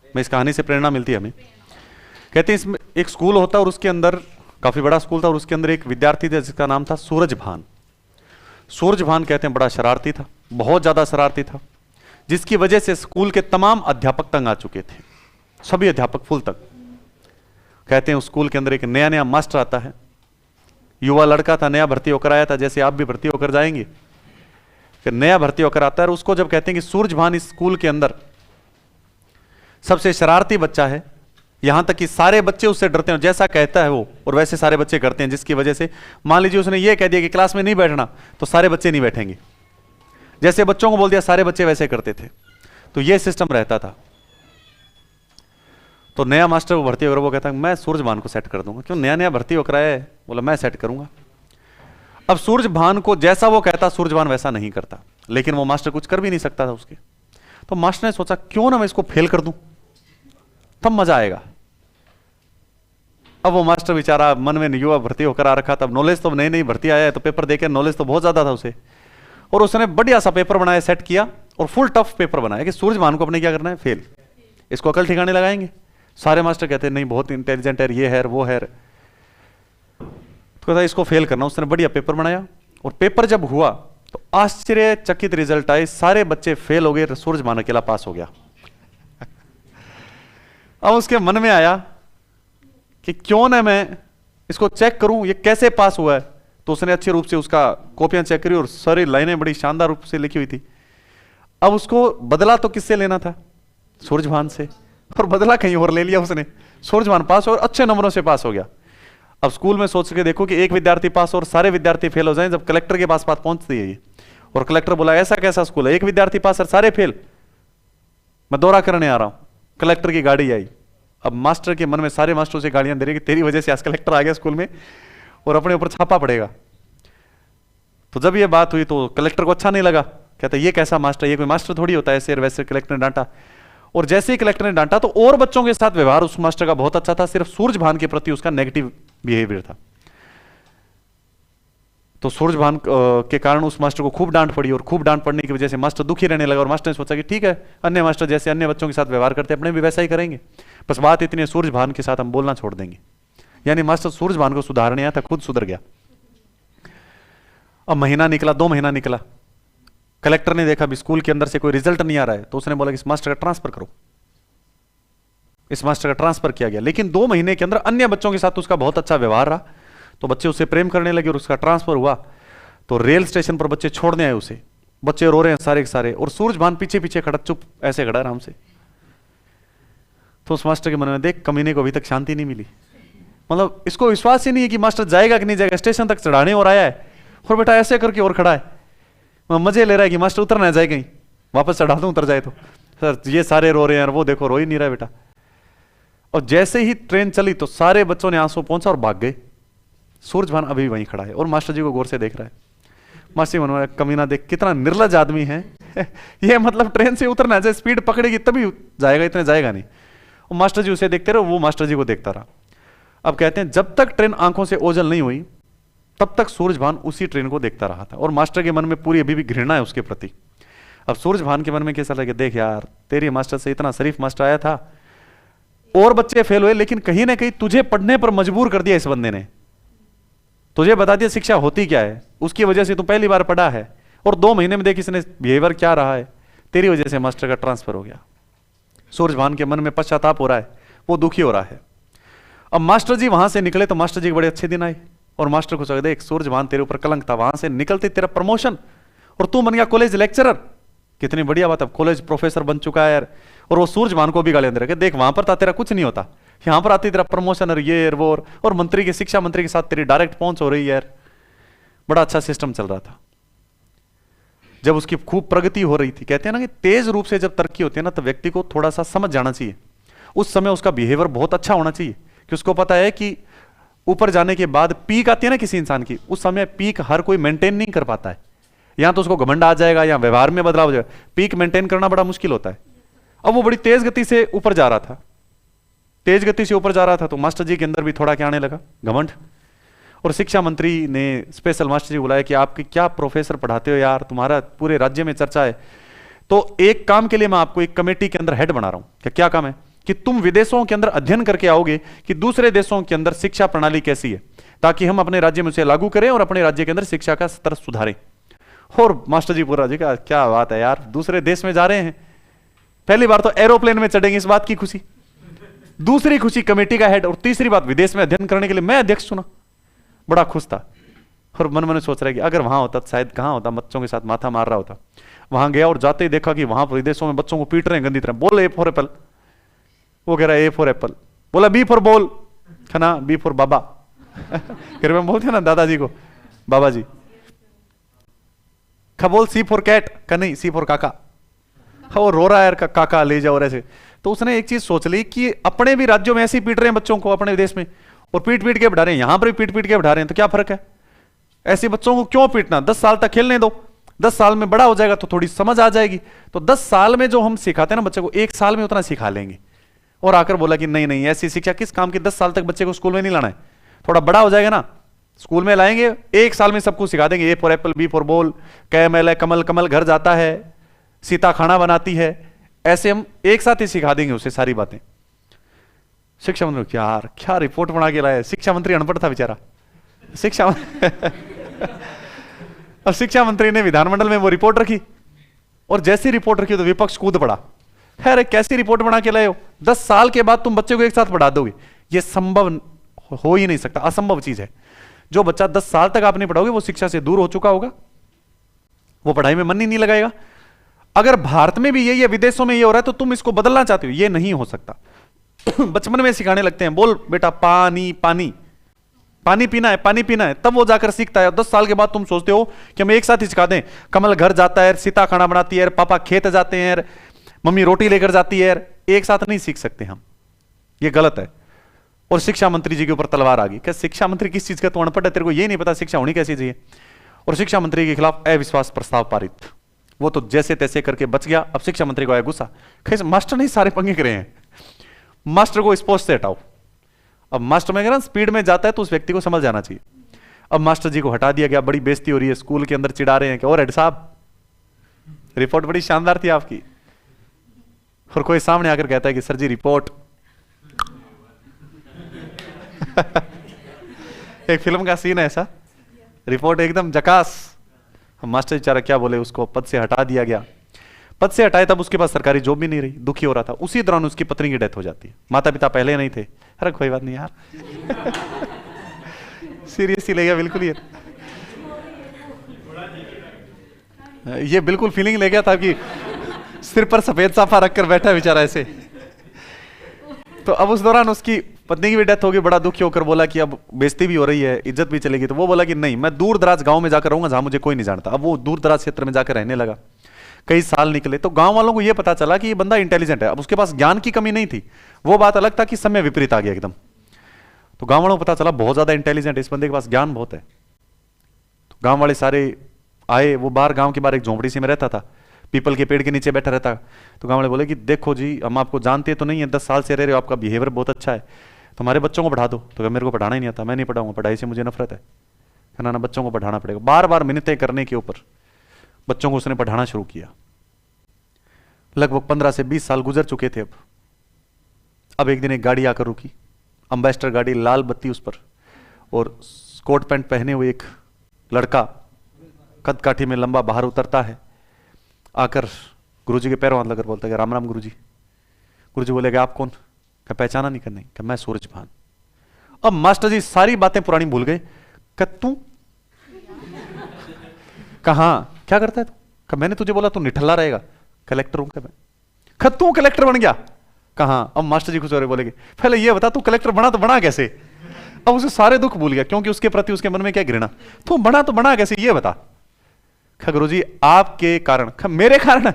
मैं इस कहानी से प्रेरणा मिलती है हमें। कहते हैं इसमें एक स्कूल होता है और उसके अंदर, काफी बड़ा स्कूल था, और उसके अंदर एक विद्यार्थी था जिसका नाम था सूरजभान। सूरजभान कहते हैं बड़ा शरारती था, बहुत ज्यादा शरारती था, जिसकी वजह से स्कूल के तमाम अध्यापक तंग आ चुके थे, सभी अध्यापक फुल तक। कहते हैं उस स्कूल के अंदर एक नया नया मास्टर आता है, युवा लड़का था, नया भर्ती होकर आया था, जैसे आप भी भर्ती होकर जाएंगे। फिर नया भर्ती होकर आता है और उसको जब कहते हैं कि सूरजभान इस स्कूल के अंदर सबसे शरारती बच्चा है, यहां तक कि सारे बच्चे उससे डरते हैं, जैसा कहता है वो और वैसे सारे बच्चे करते हैं, जिसकी वजह से मान लीजिए उसने ये कह दिया कि क्लास में नहीं बैठना तो सारे बच्चे नहीं बैठेंगे, जैसे बच्चों को बोल दिया सारे बच्चे वैसे करते थे। तो ये सिस्टम रहता था। तो नया मास्टर वो भर्ती होकर वो कहता है मैं सूरजभान को सेट कर दूंगा। क्यों? नया नया भर्ती होकर आया है, बोला मैं सेट करूंगा। अब सूरजभान को जैसा वो कहता सूरजभान वैसा नहीं करता, लेकिन वो मास्टर कुछ कर भी नहीं सकता था उसके। तो मास्टर ने सोचा क्यों ना मैं इसको फेल कर दूं, तब मजा आएगा। अब वो मास्टर बेचारा मन में युवा भर्ती होकर आ रखा था, नॉलेज तो नई नई भर्ती आया है, तो पेपर देके नॉलेज तो बहुत ज्यादा था उसे, और उसने बढ़िया सा पेपर बनाया, सेट किया और फुल टफ पेपर बनाया कि सूरजभान को अपने क्या करना है, फेल। इसको अकल ठिकाने लगाएंगे। सारे मास्टर कहते हैं नहीं बहुत इंटेलिजेंट है, ये है वो है, तो कहता इसको फेल करना। उसने बढ़िया पेपर बनाया और पेपर जब हुआ तो आश्चर्यचकित रिजल्ट आए, सारे बच्चे फेल हो गए, सूरजभान अकेला पास हो गया। अब उसके मन में आया कि क्यों ना मैं इसको चेक करूं ये कैसे पास हुआ है। तो उसने अच्छे रूप से उसका कॉपियां चेक करी और सारी लाइनें बड़ी शानदार रूप से लिखी हुई थी। अब उसको बदला तो किससे लेना था? सूरजभान से, और बदला कहीं और ले लिया उसने। सूरजभान पास और अच्छे नंबरों से पास हो गया। अब स्कूल में सोच के देखो कि एक विद्यार्थी पास और सारे विद्यार्थी फेल हो जाएं, जब कलेक्टर के पास बात पहुंचती है ये, और कलेक्टर बोला ऐसा कैसा स्कूल है, एक विद्यार्थी पास और सारे फेल, मैं दौरा करने आ रहा हूं। कलेक्टर की गाड़ी आई। अब मास्टर के मन में सारे मास्टरों से गाड़ियां दे रही कि तेरी वजह से आज कलेक्टर आ गया स्कूल में और अपने ऊपर छापा पड़ेगा। तो जब ये बात हुई तो कलेक्टर को अच्छा नहीं लगा, कहता ये कैसा मास्टर, ये कोई मास्टर थोड़ी होता है ऐसे। वैसे कलेक्टर ने डांटा, और जैसे ही कलेक्टर ने डांटा तो और बच्चों के साथ व्यवहार उस मास्टर का बहुत अच्छा था, सिर्फ सूरजभान के प्रति उसका नेगेटिव बिहेवियर था। तो सूरजभान के कारण उस मास्टर को खूब डांट पड़ी, और खूब डांट पड़ने की वजह से मास्टर दुखी रहने लगा। और मास्टर ने सोचा कि ठीक है, अन्य मास्टर जैसे अन्य बच्चों के साथ व्यवहार करते अपने भी वैसा ही करेंगे, बस बात इतनी है सूरजभान के साथ हम बोलना छोड़ देंगे। यानी मास्टर सूरजभान को सुधारने आया था, खुद सुधर गया। अब महीना निकला, 2 महीना निकला, कलेक्टर ने देखा भी स्कूल के अंदर से कोई रिजल्ट नहीं आ रहा है, तो उसने बोला कि इस मास्टर का ट्रांसफर करो। इस मास्टर का ट्रांसफर किया गया। लेकिन 2 महीने के अंदर अन्य बच्चों के साथ उसका बहुत अच्छा व्यवहार रहा, तो बच्चे उससे प्रेम करने लगे और उसका ट्रांसफर हुआ। तो रेल स्टेशन पर बच्चे छोड़ने आए उसे, बच्चे रो रहे हैं सारे के सारे, और सूरजभान पीछे पीछे खड़ा, चुप ऐसे खड़ा आराम से। तो उस मास्टर के मन में देख कमीने को अभी तक शांति नहीं मिली, मतलब इसको विश्वास ही नहीं है कि मास्टर जाएगा कि नहीं जाएगा। स्टेशन तक चढ़ाने और आया है, और बेटा ऐसे करके और खड़ा है, मजे ले रहा है कि मास्टर उतर ना जाए कहीं, वापस चढ़ा दूं उतर जाए तो। सर ये सारे रो रहे हैं, वो देखो रो ही नहीं रहा बेटा। और जैसे ही ट्रेन चली तो सारे बच्चों ने आंसू पहुंचा और भाग गए। सूरजभान अभी वहीं खड़ा है और मास्टर जी को गौर से देख रहा है। मास्टर जी मनवा कमीना देख कितना निर्लज आदमी है ये, मतलब ट्रेन से उतरना है, स्पीड पकड़ेगी तभी जाएगा, इतने जाएगा नहीं। और मास्टर जी उसे देखते रहे, वो मास्टर जी को देखता रहा। अब कहते हैं जब तक ट्रेन आंखों से ओझल नहीं हुई तब तक सूरजभान उसी ट्रेन को देखता रहा था, और मास्टर के मन में पूरी अभी भी घृणा है उसके प्रति। अब सूरजभान के मन में कैसा लगे, देख यार तेरी मास्टर से इतना शरीफ मास्टर आया था, और बच्चे फेल हुए, लेकिन कहीं ना कहीं तुझे पढ़ने पर मजबूर कर दिया इस बंदे ने। तुझे बता दिया शिक्षा होती क्या है, उसकी वजह से तू पहली बार पढ़ा है, और 2 महीने में देख इसने बिहेवियर क्या रहा है। तेरी वजह से मास्टर का ट्रांसफर हो गया। सूरजभान के मन में पश्चाताप हो रहा है, वो दुखी हो रहा है। अब मास्टर जी वहां से निकले तो मास्टर जी के बड़े अच्छे दिन आए, और मास्टर को देख सूरजभान तेरे ऊपर कलंक था, वहां से निकलते तेरा प्रमोशन और तू बन गया कॉलेज लेक्चरर। कितनी बढ़िया बात है, कॉलेज प्रोफेसर बन चुका है यार। और वो सूरजभान को भी गालियां दे रहा है, देख वहां पर था तेरा कुछ नहीं होता, यहां पर आती तेरा प्रमोशन और ये वो, और मंत्री के शिक्षा मंत्री के साथ तेरी डायरेक्ट पहुंच हो रही है यार। बड़ा अच्छा सिस्टम चल रहा था। जब उसकी खूब प्रगति हो रही थी, कहते हैं ना कि तेज रूप से जब तरक्की होती है ना, तो व्यक्ति को थोड़ा सा समझ जाना चाहिए। उस समय उसका बिहेवियर बहुत अच्छा होना चाहिए, कि उसको पता है कि ऊपर जाने के बाद पीक आती है ना किसी इंसान की, उस समय पीक हर कोई मेंटेन नहीं कर पाता है। यहां तो उसको घमंड आ जाएगा या व्यवहार में बदलाव हो जाएगा, पीक मेंटेन करना बड़ा मुश्किल होता है। अब वो बड़ी तेज गति से ऊपर जा रहा था, तेज गति से ऊपर जा रहा था, तो मास्टर जी के अंदर भी थोड़ा क्या आने लगा, घमंड। और शिक्षा मंत्री ने स्पेशल मास्टर जी बुलाया कि आपके क्या प्रोफेसर पढ़ाते हो यार, तुम्हारा पूरे राज्य में चर्चा है। तो एक काम के लिए मैं आपको एक कमेटी के अंदर हेड बना रहा हूं। क्या काम है कि तुम विदेशों के अंदर अध्ययन करके आओगे कि दूसरे देशों के अंदर शिक्षा प्रणाली कैसी है, ताकि हम अपने राज्य में उसे लागू करें और अपने राज्य के अंदर शिक्षा का स्तर सुधारें। और मास्टर जी पूरा जी का क्या बात है यार, दूसरे देश में जा रहे हैं, पहली बार तो एरोप्लेन में चढ़ेंगे, इस बात की खुशी। दूसरी खुशी कमेटी का हेड, और तीसरी बात विदेश में अध्ययन करने के लिए मैं अध्यक्ष चुना। बड़ा खुश था, और मन मन सोच रहा है कि अगर वहां होता तो शायद कहां होता, बच्चों के साथ माथा मार रहा होता। वहां गया और जाते ही देखा कि वहां विदेशों में बच्चों को पीट रहे हैं गंदी तरह। बोल ए फॉर एप्पल, वो कह रहा है ए फॉर एप्पल। बोला बी फॉर बॉल, खाना बी फॉर बाबा। फिर मैं बोलते ना दादाजी को बाबा जी। बोल सी फॉर कैट, का नहीं सी फॉर काका। वो रो रहा है यार, काका ले जाओ, और ऐसे। तो उसने एक चीज सोच ली कि अपने भी राज्यों में ऐसे ही पीट रहे हैं बच्चों को अपने देश में, और पीट पीट के बढ़ा रहे हैं, यहां पर भी पीट पीट के बढ़ा रहे हैं, तो क्या फर्क है, ऐसे बच्चों को क्यों पीटना। 10 साल तक खेलने दो, 10 साल में बड़ा हो जाएगा तो थोड़ी समझ आ जाएगी। तो 10 साल में जो हम सिखाते हैं ना बच्चे को, 1 साल में उतना सिखा लेंगे। और आकर बोला कि नहीं नहीं, ऐसी शिक्षा किस काम की, 10 साल तक बच्चे को स्कूल में नहीं लाना है, थोड़ा बड़ा हो जाएगा ना स्कूल में लाएंगे, 1 साल में सब कुछ सिखा देंगे। A for apple, B for ball, camel है कमल, कमल घर जाता है, सीता खाना बनाती है, ऐसे हम एक साथ ही सिखा देंगे उसे सारी बातें। शिक्षा मंत्री यार क्या रिपोर्ट बना के लाया, शिक्षा मंत्री अनपढ़ था बेचारा। शिक्षा अब शिक्षा मंत्री ने विधानमंडल में वो रिपोर्ट रखी, और जैसी रिपोर्ट रखी तो विपक्ष कूद पड़ा। खैर कैसी रिपोर्ट बना के लाए हो, 10 साल के बाद तुम बच्चे को एक साथ पढ़ा दोगे, ये संभव हो ही नहीं सकता, असंभव चीज है। जो बच्चा 10 साल तक आप नहीं पढ़ाओगे वो शिक्षा से दूर हो चुका होगा, वो पढ़ाई में मन ही नहीं लगाएगा। अगर भारत में भी यही है, विदेशों में ये हो रहा है, तो तुम इसको बदलना चाहते हो, ये नहीं हो सकता। बचपन में सिखाने लगते हैं, बोल बेटा पानी पानी, पानी पीना है, पानी पीना है, तब वो जाकर सीखता है। 10 साल के बाद तुम सोचते हो कि हम एक साथ ही सिखा दें, कमल घर जाता है, सीता खाना बनाती है, पापा खेत जाते हैं, मम्मी रोटी लेकर जाती है, एक साथ नहीं सीख सकते हम, ये गलत है। और शिक्षा मंत्री जी के ऊपर तलवार आ गई, क्या शिक्षा मंत्री किस चीज का, तो अनपढ़ है, तेरे को ये नहीं पता शिक्षा होनी कैसी चाहिए। और शिक्षा मंत्री के खिलाफ अविश्वास प्रस्ताव पारित, वो तो जैसे तैसे करके बच गया। अब शिक्षा मंत्री को आया गुस्सा, कैसे मास्टर नहीं सारे पंगे करे हैं, मास्टर को इस पोस्ट से हटाओ। अब मास्टर में स्पीड में जाता है तो उस व्यक्ति को समझ जाना चाहिए। अब मास्टर जी को हटा दिया गया, बड़ी बेइज्जती हो रही है, स्कूल के अंदर चिढ़ा रहे हैं कि और हेड साहब रिपोर्ट बड़ी शानदार थी आपकी। और कोई सामने आकर कहता है कि सर जी रिपोर्ट एक फिल्म का सीन है ऐसा, रिपोर्ट एकदम जकास। हम मास्टर बेचारा क्या बोले, उसको पद से हटा दिया गया। पद से हटाए तब उसके पास सरकारी जॉब भी नहीं रही, दुखी हो रहा था। उसी दौरान उसकी पत्नी की डेथ हो जाती है। माता पिता पहले नहीं थे, अरे कोई बात नहीं यार सीरियसली ले गया बिल्कुल, ये बिल्कुल फीलिंग ले गया था कि सिर पर सफेद साफा रखकर बैठा है बेचारा ऐसे। तो अब उस दौरान उसकी पत्नी की भी डेथ हो गई, बड़ा दुखी होकर बोला कि अब बेइज्जती भी हो रही है, इज्जत भी चलेगी। तो वो बोला कि नहीं, मैं दूर दराज गांव में जाकर रहूंगा जहां मुझे कोई नहीं जानता। अब वो दूर दराज क्षेत्र में जाकर रहने लगा। कई साल निकले तो गांव वालों को यह पता चला कि ये बंदा इंटेलिजेंट है। अब उसके पास ज्ञान की कमी नहीं थी, वो बात अलग था कि समय विपरीत आ गया एकदम। तो गांव वालों को पता चला बहुत ज्यादा इंटेलिजेंट है, इस बंदे के पास ज्ञान बहुत है। तो गांव वाले सारे आए, वो बाहर गांव के बाहर एक झोंपड़ी सी में रहता था, पीपल के पेड़ के नीचे बैठा रहता। तो गांव वाले बोले कि देखो जी, हम आपको जानते तो नहीं है, 10 साल से रह रहे हो, आपका बिहेवियर बहुत अच्छा है, तुम्हारे बच्चों को पढ़ा दो। तो मेरे को पढ़ाना ही नहीं आता, मैं नहीं पढ़ाऊंगा, पढ़ाई से मुझे नफरत है, ना बच्चों को पढ़ाना पड़ेगा। बार बार मिन्नतें करने के ऊपर बच्चों को उसने पढ़ाना शुरू किया। लगभग 15 से 20 साल गुजर चुके थे। अब अब एक दिन एक गाड़ी आकर रुकी, अम्बेस्टर गाड़ी, लाल बत्ती उस पर, और कोट पैंट पहने हुए एक लड़का कद काठी में लंबा बाहर उतरता है, आकर गुरुजी के पैरों हाथ लगकर बोलता है राम राम गुरुजी। गुरुजी बोले आप कौन? क्या पहचाना नहीं? करने क्या मैं सूरजभान। अब मास्टर जी सारी बातें पुरानी भूल गए। तू कहा क्या करता है तू? मैंने तुझे बोला तू निठल्ला रहेगा, कलेक्टर हूं क्या मैं? तू कलेक्टर बन गया? कहा। अब मास्टर जी खुश हो रहे, बोलेगे पहले ये बता तू कलेक्टर बना तो बना कैसे? अब उसे सारे दुख भूल गया, क्योंकि उसके प्रति उसके मन में क्या घृणा। तू बना तो बना कैसे ये बता? गुरुजी आपके कारण। मेरे कारण?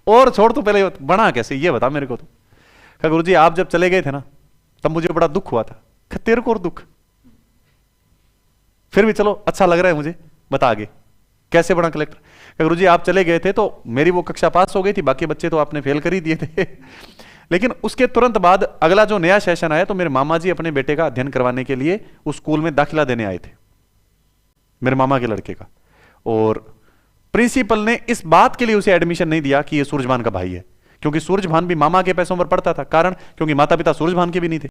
और छोड़ तू, पहले बना कैसे ये बता मेरे को। तो गुरुजी आप जब चले गए थे ना तब मुझे बड़ा दुख हुआ था। तेरे को और दुख? फिर भी चलो अच्छा लग रहा है मुझे, बता आगे कैसे बना कलेक्टर। गुरुजी आप चले गए थे तो मेरी वो कक्षा पास हो गई थी, बाकी बच्चे तो आपने फेल कर ही दिए थे। लेकिन उसके तुरंत बाद अगला जो नया सेशन आया तो मेरे मामा जी अपने बेटे का अध्ययन करवाने के लिए उस स्कूल में दाखिला देने आए थे, मेरे मामा के लड़के का। और प्रिंसिपल ने इस बात के लिए उसे एडमिशन नहीं दिया कि ये सूरजभान का भाई है, क्योंकि सूरजभान भी मामा के पैसों पर पढ़ता था। कारण क्योंकि माता पिता सूरजभान के भी नहीं थे,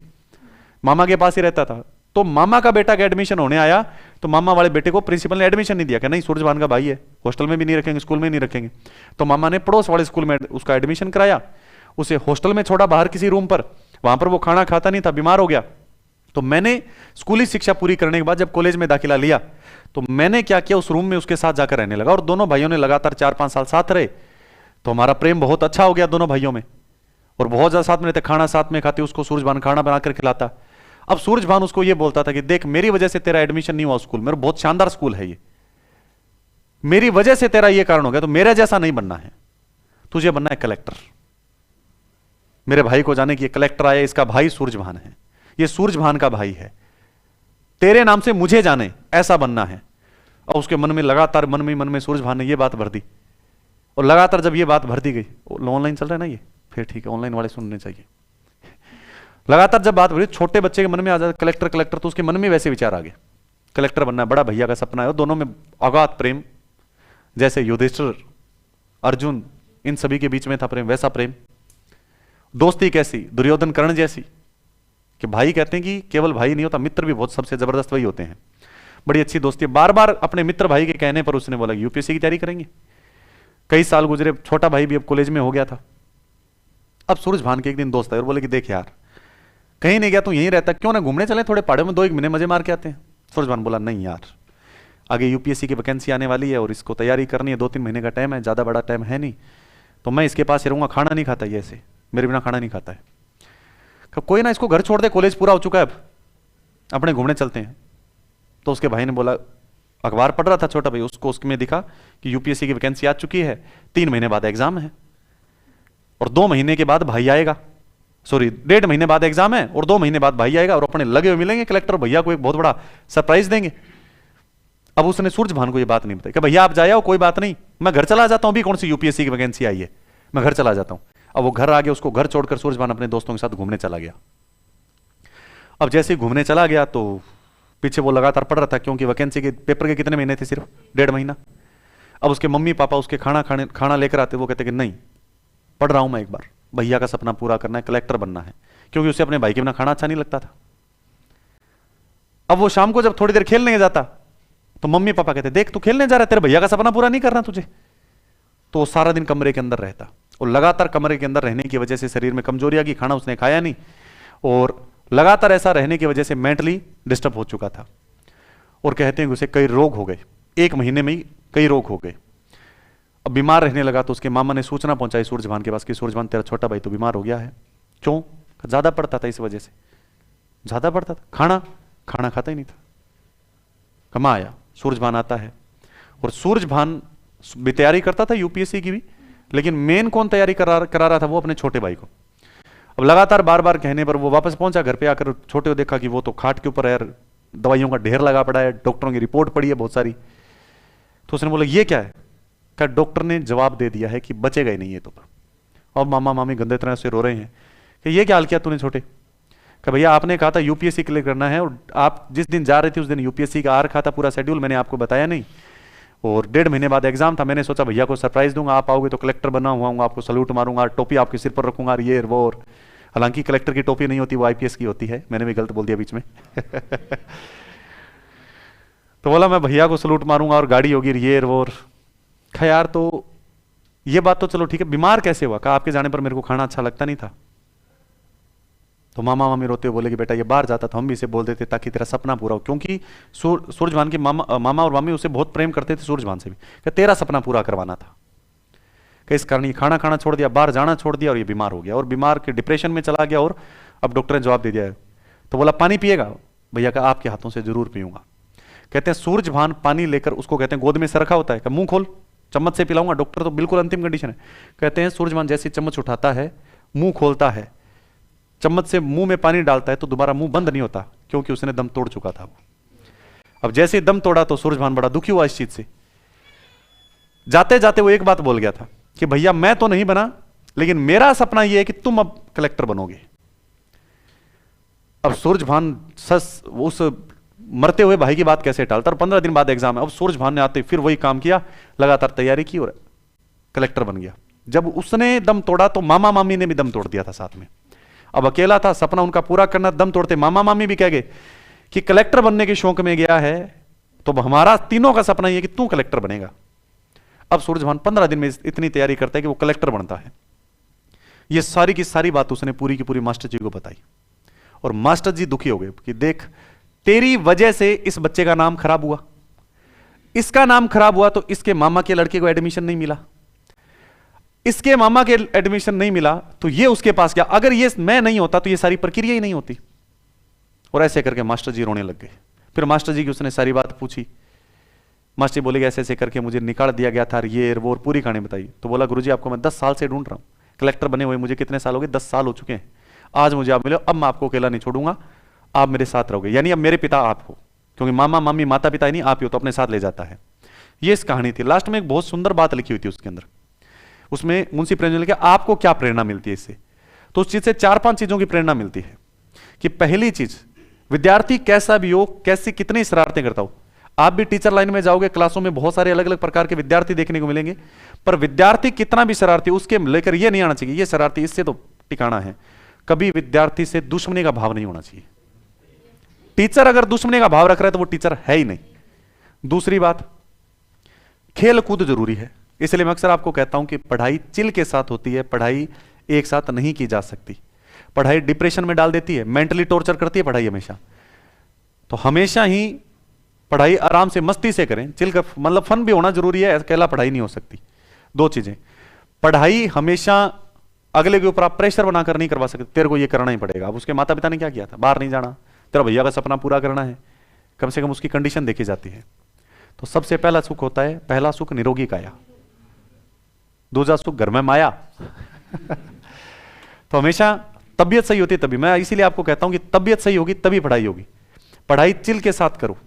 मामा के पास ही रहता था। तो मामा का बेटा का एडमिशन होने आया तो मामा वाले बेटे को प्रिंसिपल ने एडमिशन नहीं दिया कि नहीं सूरजभान का भाई है, हॉस्टल में भी नहीं रखेंगे, स्कूल में नहीं रखेंगे। तो मामा ने पड़ोस वाले स्कूल में उसका एडमिशन कराया, उसे हॉस्टल में छोड़ा बाहर किसी रूम पर। वहां पर वो खाना खाता नहीं था, बीमार हो गया। तो मैंने स्कूली शिक्षा पूरी करने के बाद जब कॉलेज में दाखिला लिया तो मैंने क्या किया, उस रूम में उसके साथ जाकर रहने लगा। और दोनों भाइयों ने लगातार 4-5 साल साथ रहे। तो हमारा प्रेम बहुत अच्छा हो गया दोनों भाइयों में, और बहुत ज्यादा साथ में रहते, खाना साथ में खाते, उसको सूरजभान खाना बनाकर खिलाता। अब सूरजभान उसको ये बोलता था कि देख मेरी वजह से तेरा एडमिशन नहीं हुआ स्कूल में, बहुत शानदार स्कूल है ये, मेरी वजह से तेरा ये कारण हो गया, तो मेरा जैसा नहीं बनना है, तुझे बनना है कलेक्टर। मेरे भाई को जाने कि ये कलेक्टर आया, इसका भाई सूरजभान है, ये सूरजभान का भाई है, तेरे नाम से मुझे जाने, ऐसा बनना है। और उसके मन में लगातार मन में सूरजभान ने ये बात भर दी। और लगातार जब ये बात भर दी गई, ऑनलाइन चल रहा है ना ये, फिर ठीक है ऑनलाइन वाले सुनने चाहिए। लगातार जब बात भरी, छोटे बच्चे के मन में आ जाए कलेक्टर कलेक्टर, तो उसके मन में वैसे विचार आ गए, कलेक्टर बनना है, बड़ा भैया का सपना है। और दोनों में अगाध प्रेम, जैसे युधिष्ठिर अर्जुन इन सभी के बीच में था प्रेम, वैसा प्रेम। दोस्ती कैसी, दुर्योधन कर्ण जैसी, कि भाई कहते हैं कि केवल भाई नहीं होता, मित्र भी बहुत सबसे जबरदस्त वही होते हैं। बड़ी अच्छी दोस्ती। बार बार अपने मित्र भाई के कहने पर उसने बोला यूपीएससी की तैयारी करेंगे। कई साल गुजरे, छोटा भाई भी अब कॉलेज में हो गया था। अब सूरजभान के एक दिन दोस्त आए और बोले कि देख यार कहीं नहीं गया तू यहीं रहता, क्यों ना घूमने चले थोड़े पहाड़ों में, 2-1 महीने मजे मार के आते हैं। सूरजभान बोला नहीं यार, आगे यूपीएससी की वैकेंसी आने वाली है और इसको तैयारी करनी है, 2-3 महीने का टाइम है, ज्यादा बड़ा टाइम है नहीं, तो मैं इसके पास ही रहूंगा। खाना नहीं खाता ये, ऐसे मेरे बिना खाना नहीं खाता है। कोई ना इसको घर छोड़ दे, कॉलेज पूरा हो चुका है, अब अपने घूमने चलते हैं। तो उसके भाई ने बोला, अखबार पढ़ रहा था छोटा भाई, उसको उसमें दिखा कि यूपीएससी की वैकेंसी आ चुकी है, 3 महीने बाद एग्जाम है और 2 महीने के बाद भाई आएगा, सॉरी 1.5 महीने बाद एग्जाम है और 2 महीने बाद भाई आएगा और अपने लगे हुए मिलेंगे कलेक्टर भैया को, एक बहुत बड़ा सरप्राइज देंगे। अब उसने सूरजभान को ये बात नहीं बताई कि भैया आप जाए आओ, कोई बात नहीं, मैं घर चला जाता हूं, भी कौन सी यूपीएससी की वैकेंसी आई है, मैं घर चला जाता हूं। अब वो घर आ गया, उसको घर छोड़कर सूरजभान अपने दोस्तों के साथ घूमने चला गया। अब जैसे ही घूमने चला गया तो पीछे वो लगातार पढ़ रहा था, क्योंकि वैकेंसी के पेपर के कितने महीने थे, सिर्फ 1.5 महीना। अब उसके मम्मी पापा उसके खाना लेकर आते, वो कहते कि नहीं पढ़ रहा हूं मैं, एक बार भैया का सपना पूरा करना है, कलेक्टर बनना है, क्योंकि उसे अपने भाई के बिना खाना अच्छा नहीं लगता था। अब वो शाम को जब थोड़ी देर खेलने जाता तो मम्मी पापा कहते देख तू खेलने जा रहा है, तेरे भैया का सपना पूरा नहीं करना तुझे। तो वो सारा दिन कमरे के अंदर रहता और लगातार कमरे के अंदर रहने की वजह से शरीर में कमजोरी आ गई, खाना उसने खाया नहीं और लगातार ऐसा रहने की वजह से मेंटली डिस्टर्ब हो चुका था। और कहते हैं कि उसे कई रोग हो गए, 1 महीने में ही कई रोग हो गए। अब बीमार रहने लगा तो उसके मामा ने सूचना पहुंचाई सूरजभान के पास कि सूरजभान तेरा छोटा भाई तो बीमार हो गया है। क्यों? ज्यादा पढ़ता था, इस वजह से ज्यादा पढ़ता था, खाना खाता ही नहीं था। कमा आया, सूरजभान आता है और सूरजभान भी तैयारी करता था यूपीएससी की भी, लेकिन मेन कौन तैयारी करा रहा था, वो अपने छोटे भाई को। अब लगातार बार बार कहने पर वो वापस पहुंचा घर पे, आकर छोटे को देखा कि वो तो खाट के ऊपर है, दवाइयों का ढेर लगा पड़ा है, डॉक्टरों की रिपोर्ट पड़ी है बहुत सारी। तो उसने बोला ये क्या है? क्या डॉक्टर ने जवाब दे दिया है कि बचेगा ही नहीं ये तो। और मामा मामी गंदे तरह से रो रहे हैं कि ये क्या हाल किया तूने छोटे? कि भैया आपने कहा था यूपीएससी क्लियर करना है और आप जिस दिन जा रहे थे उस दिन यूपीएससी का आ रखा था पूरा शेड्यूल, मैंने आपको बताया नहीं, और 1.5 महीने बाद एग्जाम था, मैंने सोचा भैया को सरप्राइज दूंगा, आप आओगे तो कलेक्टर बना हुआ हूँ, आपको सल्यूट मारूंगा, टोपी आपके सिर पर रखूंगा, ये वो। हालांकि कलेक्टर की टोपी नहीं होती, वो आईपीएस की होती है, मैंने भी गलत बोल दिया बीच में। तो बोला मैं भैया को सलूट मारूंगा और गाड़ी होगी ये वो। खैर तो ये बात तो चलो ठीक है, बीमार कैसे हुआ? कहा आपके जाने पर मेरे को खाना अच्छा लगता नहीं था। तो मामा मामी रोते हुए बोले कि बेटा ये बाहर जाता तो हम भी इसे बोल देते ताकि तेरा सपना पूरा हो, क्योंकि सूरजभान के मामा और मामी उसे बहुत प्रेम करते थे, सूरजभान से भी, कि तेरा सपना पूरा करवाना था। कि इस कारण ये खाना खाना छोड़ दिया, बाहर जाना छोड़ दिया और ये बीमार हो गया, और बीमार के डिप्रेशन में चला गया। और अब डॉक्टर ने जवाब दे दिया। तो बोला पानी पिएगा? भैया का आपके हाथों से जरूर पीऊंगा। कहते हैं सूरजभान पानी लेकर, उसको कहते हैं गोद में से रखा होता है, कि मुंह खोल, चम्मच से पिलाऊंगा। डॉक्टर तो बिल्कुल अंतिम कंडीशन है। कहते हैं सूरजभान जैसे चम्मच उठाता है, मुंह खोलता है, चम्मच से मुंह में पानी डालता है तो दोबारा मुंह बंद नहीं होता, क्योंकि उसने दम तोड़ चुका था वो। अब जैसे दम तोड़ा तो सूरजभान बड़ा दुखी हुआ इस चीज से। जाते जाते वो एक बात बोल गया था कि भैया मैं तो नहीं बना, लेकिन मेरा सपना यह है कि तुम अब कलेक्टर बनोगे। अब सूरजभान उस मरते हुए भाई की बात कैसे टालता? और 15 दिन बाद एग्जाम है। अब सूरजभान ने आते फिर वही काम किया, लगातार तैयारी की और कलेक्टर बन गया। जब उसने दम तोड़ा तो मामा मामी ने भी दम तोड़ दिया था साथ में। अब अकेला था, सपना उनका पूरा करना, दम तोड़ते मामा मामी भी कह गए कि कलेक्टर बनने के शौक में गया है, तो हमारा तीनों का सपना यह कि तू कलेक्टर बनेगा। अब सूरजभान 15 दिन में इतनी तैयारी करता है कि वो कलेक्टर बनता है। ये सारी की सारी बात उसने पूरी की पूरी मास्टर जी को बताई, और मास्टर जी दुखी हो गए कि देख तेरी वजह से इस बच्चे का नाम खराब हुआ, इसका नाम खराब हुआ तो इसके मामा के लड़के को एडमिशन नहीं मिला, इसके मामा के एडमिशन नहीं मिला तो ये उसके पास गया, अगर ये मैं नहीं होता तो ये सारी प्रक्रिया ही नहीं होती। और ऐसे करके मास्टर जी रोने लग गए। फिर मास्टर जी की उसने सारी बात पूछी। मास्टर जी बोले ऐसे ऐसे करके मुझे निकाल दिया गया था, ये वो पूरी कहानी बताई। तो बोला गुरुजी आपको मैं 10 साल से ढूंढ रहा हूं, कलेक्टर बने हुए मुझे कितने साल हो गए? 10 साल हो चुके हैं। आज मुझे आप मिले, अब मैं आपको अकेला नहीं छोड़ूंगा, आप मेरे साथ रहोगे। यानी अब मेरे पिता आप हो, क्योंकि मामा मामी माता पिता ही नहीं, आप ही हो, तो अपने साथ ले जाता है। ये इस कहानी थी। लास्ट में एक बहुत सुंदर बात लिखी हुई थी उसके अंदर। उसमें मुंशी प्रेमचंद ने कहा आपको क्या प्रेरणा मिलती है इससे? तो उस चीज से 4-5 चीजों की प्रेरणा मिलती है। कि पहली चीज, विद्यार्थी कैसा भी हो, कैसी कितनी शरारतें करता हो, आप भी टीचर लाइन में जाओगे, क्लासों में बहुत सारे अलग अलग प्रकार के विद्यार्थी देखने को मिलेंगे, पर विद्यार्थी कितना भी शरारती उसके लेकर यह नहीं आना चाहिए ये शरारती, इससे तो टिकाना है। कभी विद्यार्थी से दुश्मनी का भाव नहीं होना चाहिए। टीचर अगर दुश्मनी का भाव रख रहा है तो वो टीचर है ही नहीं। दूसरी बात, खेल कूद जरूरी है। इसलिए मैं अक्सर आपको कहता हूं कि पढ़ाई चिल के साथ होती है, पढ़ाई एक साथ नहीं की जा सकती। पढ़ाई डिप्रेशन में डाल देती है, मेंटली टॉर्चर करती है पढ़ाई हमेशा। तो हमेशा ही पढ़ाई आराम से मस्ती से करें, चिल कर, मतलब फन भी होना जरूरी है, अकेला पढ़ाई नहीं हो सकती। 2 चीजें, पढ़ाई हमेशा अगले के ऊपर आप प्रेशर बनाकर नहीं करवा सकते, तेरे को ये करना ही पड़ेगा। अब उसके माता पिता ने क्या किया था? बाहर नहीं जाना, तेरा भैया का सपना पूरा करना है, कम से कम उसकी कंडीशन देखी जाती है। तो सबसे पहला सुख होता है, पहला सुख निरोगी काया, दूसरा सुख घर में माया। तो हमेशा तबियत सही होती है तभी, मैं इसीलिए आपको कहता हूं कि तबियत सही होगी तभी पढ़ाई होगी। पढ़ाई चिल के साथ करो,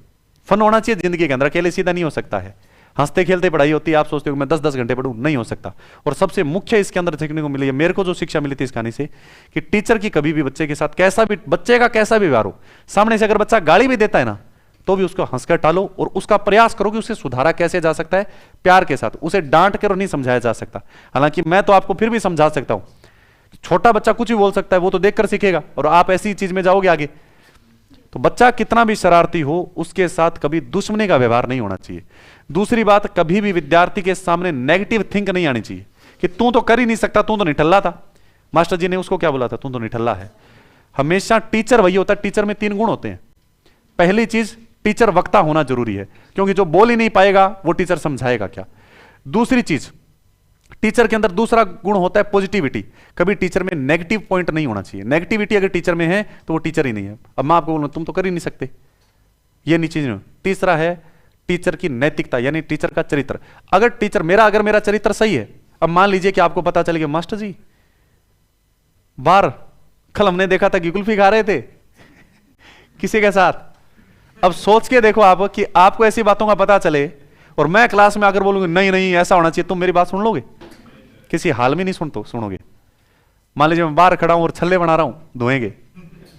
फन होना चाहिए जिंदगी के अंदर, अकेले सीधा नहीं हो सकता है। हंसते खेलते पढ़ाई होती है, आप सोचते हो मैं 10-10 घंटे पढ़ूं, नहीं हो सकता। और सबसे मुख्य इसके अंदर सीखने को मिली है, मेरे को जो शिक्षा मिली थी इस कहानी से, कि टीचर की कभी भी बच्चे के साथ कैसा भी, बच्चे का कैसा भी व्यवहार हो, सामने से अगर बच्चा गाली भी देता है ना, तो भी उसको हंसकर टालो और उसका प्रयास करो कि उसे सुधारा कैसे जा सकता है, प्यार के साथ। उसे डांट कर नहीं समझाया जा सकता। हालांकि मैं तो आपको फिर भी समझा सकता हूं, छोटा बच्चा कुछ भी बोल सकता है, वो तो देखकर सीखेगा, और आप ऐसी चीज में जाओगे आगे। तो बच्चा कितना भी शरारती हो, उसके साथ कभी दुश्मनी का व्यवहार नहीं होना चाहिए। दूसरी बात, कभी भी विद्यार्थी के सामने नेगेटिव थिंक नहीं आनी चाहिए कि तू तो कर ही नहीं सकता, तू तो निठल्ला था। मास्टर जी ने उसको क्या बोला था? तू तो निठल्ला है। हमेशा टीचर वही होता है, टीचर में 3 गुण होते हैं। पहली चीज, टीचर वक्ता होना जरूरी है, क्योंकि जो बोल ही नहीं पाएगा वो टीचर समझाएगा क्या। दूसरी चीज, टीचर के अंदर दूसरा गुण होता है पॉजिटिविटी। कभी टीचर में नेगेटिव पॉइंट नहीं होना चाहिए। नेगेटिविटी अगर टीचर में है तो वो टीचर ही नहीं है। अब मैं आपको बोलूं तुम तो कर ही नहीं सकते, ये नहीं चीज। तीसरा है टीचर की नैतिकता, यानी टीचर का चरित्र। अगर मेरा चरित्र सही है, अब मान लीजिए कि आपको पता चले कि मास्टर जी बाहर कल हमने देखा था कि कुल्फी खा रहे थे किसी के साथ। अब सोच के देखो आप कि आपको ऐसी बातों का पता चले और मैं क्लास में आकर बोलूंगी नहीं नहीं ऐसा होना चाहिए, तुम मेरी बात सुन लोगे? किसी हाल में नहीं सुनोगे। मान लीजिए मैं बाहर खड़ा हूं और छल्ले बना रहा हूं धुएंगे,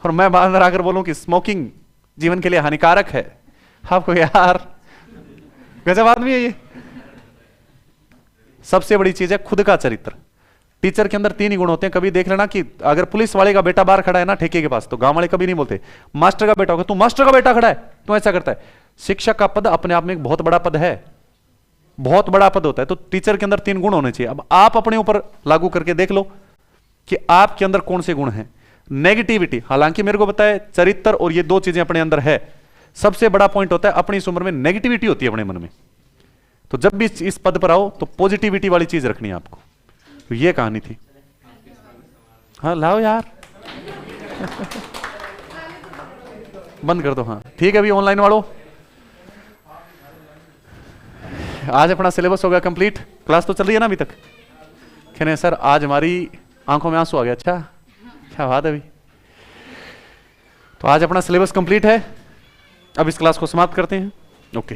और मैं बाहर अंदर आकर बोलूं कि स्मोकिंग जीवन के लिए हानिकारक है, आपको यार गजब आदमी है ये। सबसे बड़ी चीज है खुद का चरित्र। टीचर के अंदर 3 ही गुण होते हैं। कभी देख लेना कि अगर पुलिस वाले का बेटा बाहर खड़ा है ना ठेके के पास, तो गांव वाले कभी नहीं बोलते मास्टर का बेटा होगा, तू मास्टर का बेटा खड़ा है, तू ऐसा करता है। शिक्षक का पद अपने आप में एक बहुत बड़ा पद है, बहुत बड़ा पद होता है। तो टीचर के अंदर 3 गुण होने चाहिए। अब आप अपने ऊपर लागू करके देख लो कि आपके अंदर कौन से गुण हैं। नेगेटिविटी, हालांकि मेरे को पता है चरित्र और ये 2 चीजें अपने अंदर है। सबसे बड़ा पॉइंट होता है अपनी इस उम्र में नेगेटिविटी होती है अपने मन में। तो जब भी इस पद पर आओ तो पॉजिटिविटी वाली चीज रखनी है आपको। तो ये कहानी थी। हाँ लाओ यार बंद कर दो। हाँ ठीक है, अभी ऑनलाइन वालों आज अपना सिलेबस हो गया कंप्लीट। क्लास तो चल रही है ना अभी तक? कहने सर आज हमारी आंखों में आंसू आ गया। अच्छा क्या बात है। अभी तो आज अपना सिलेबस कंप्लीट है। अब इस क्लास को समाप्त करते हैं। ओके।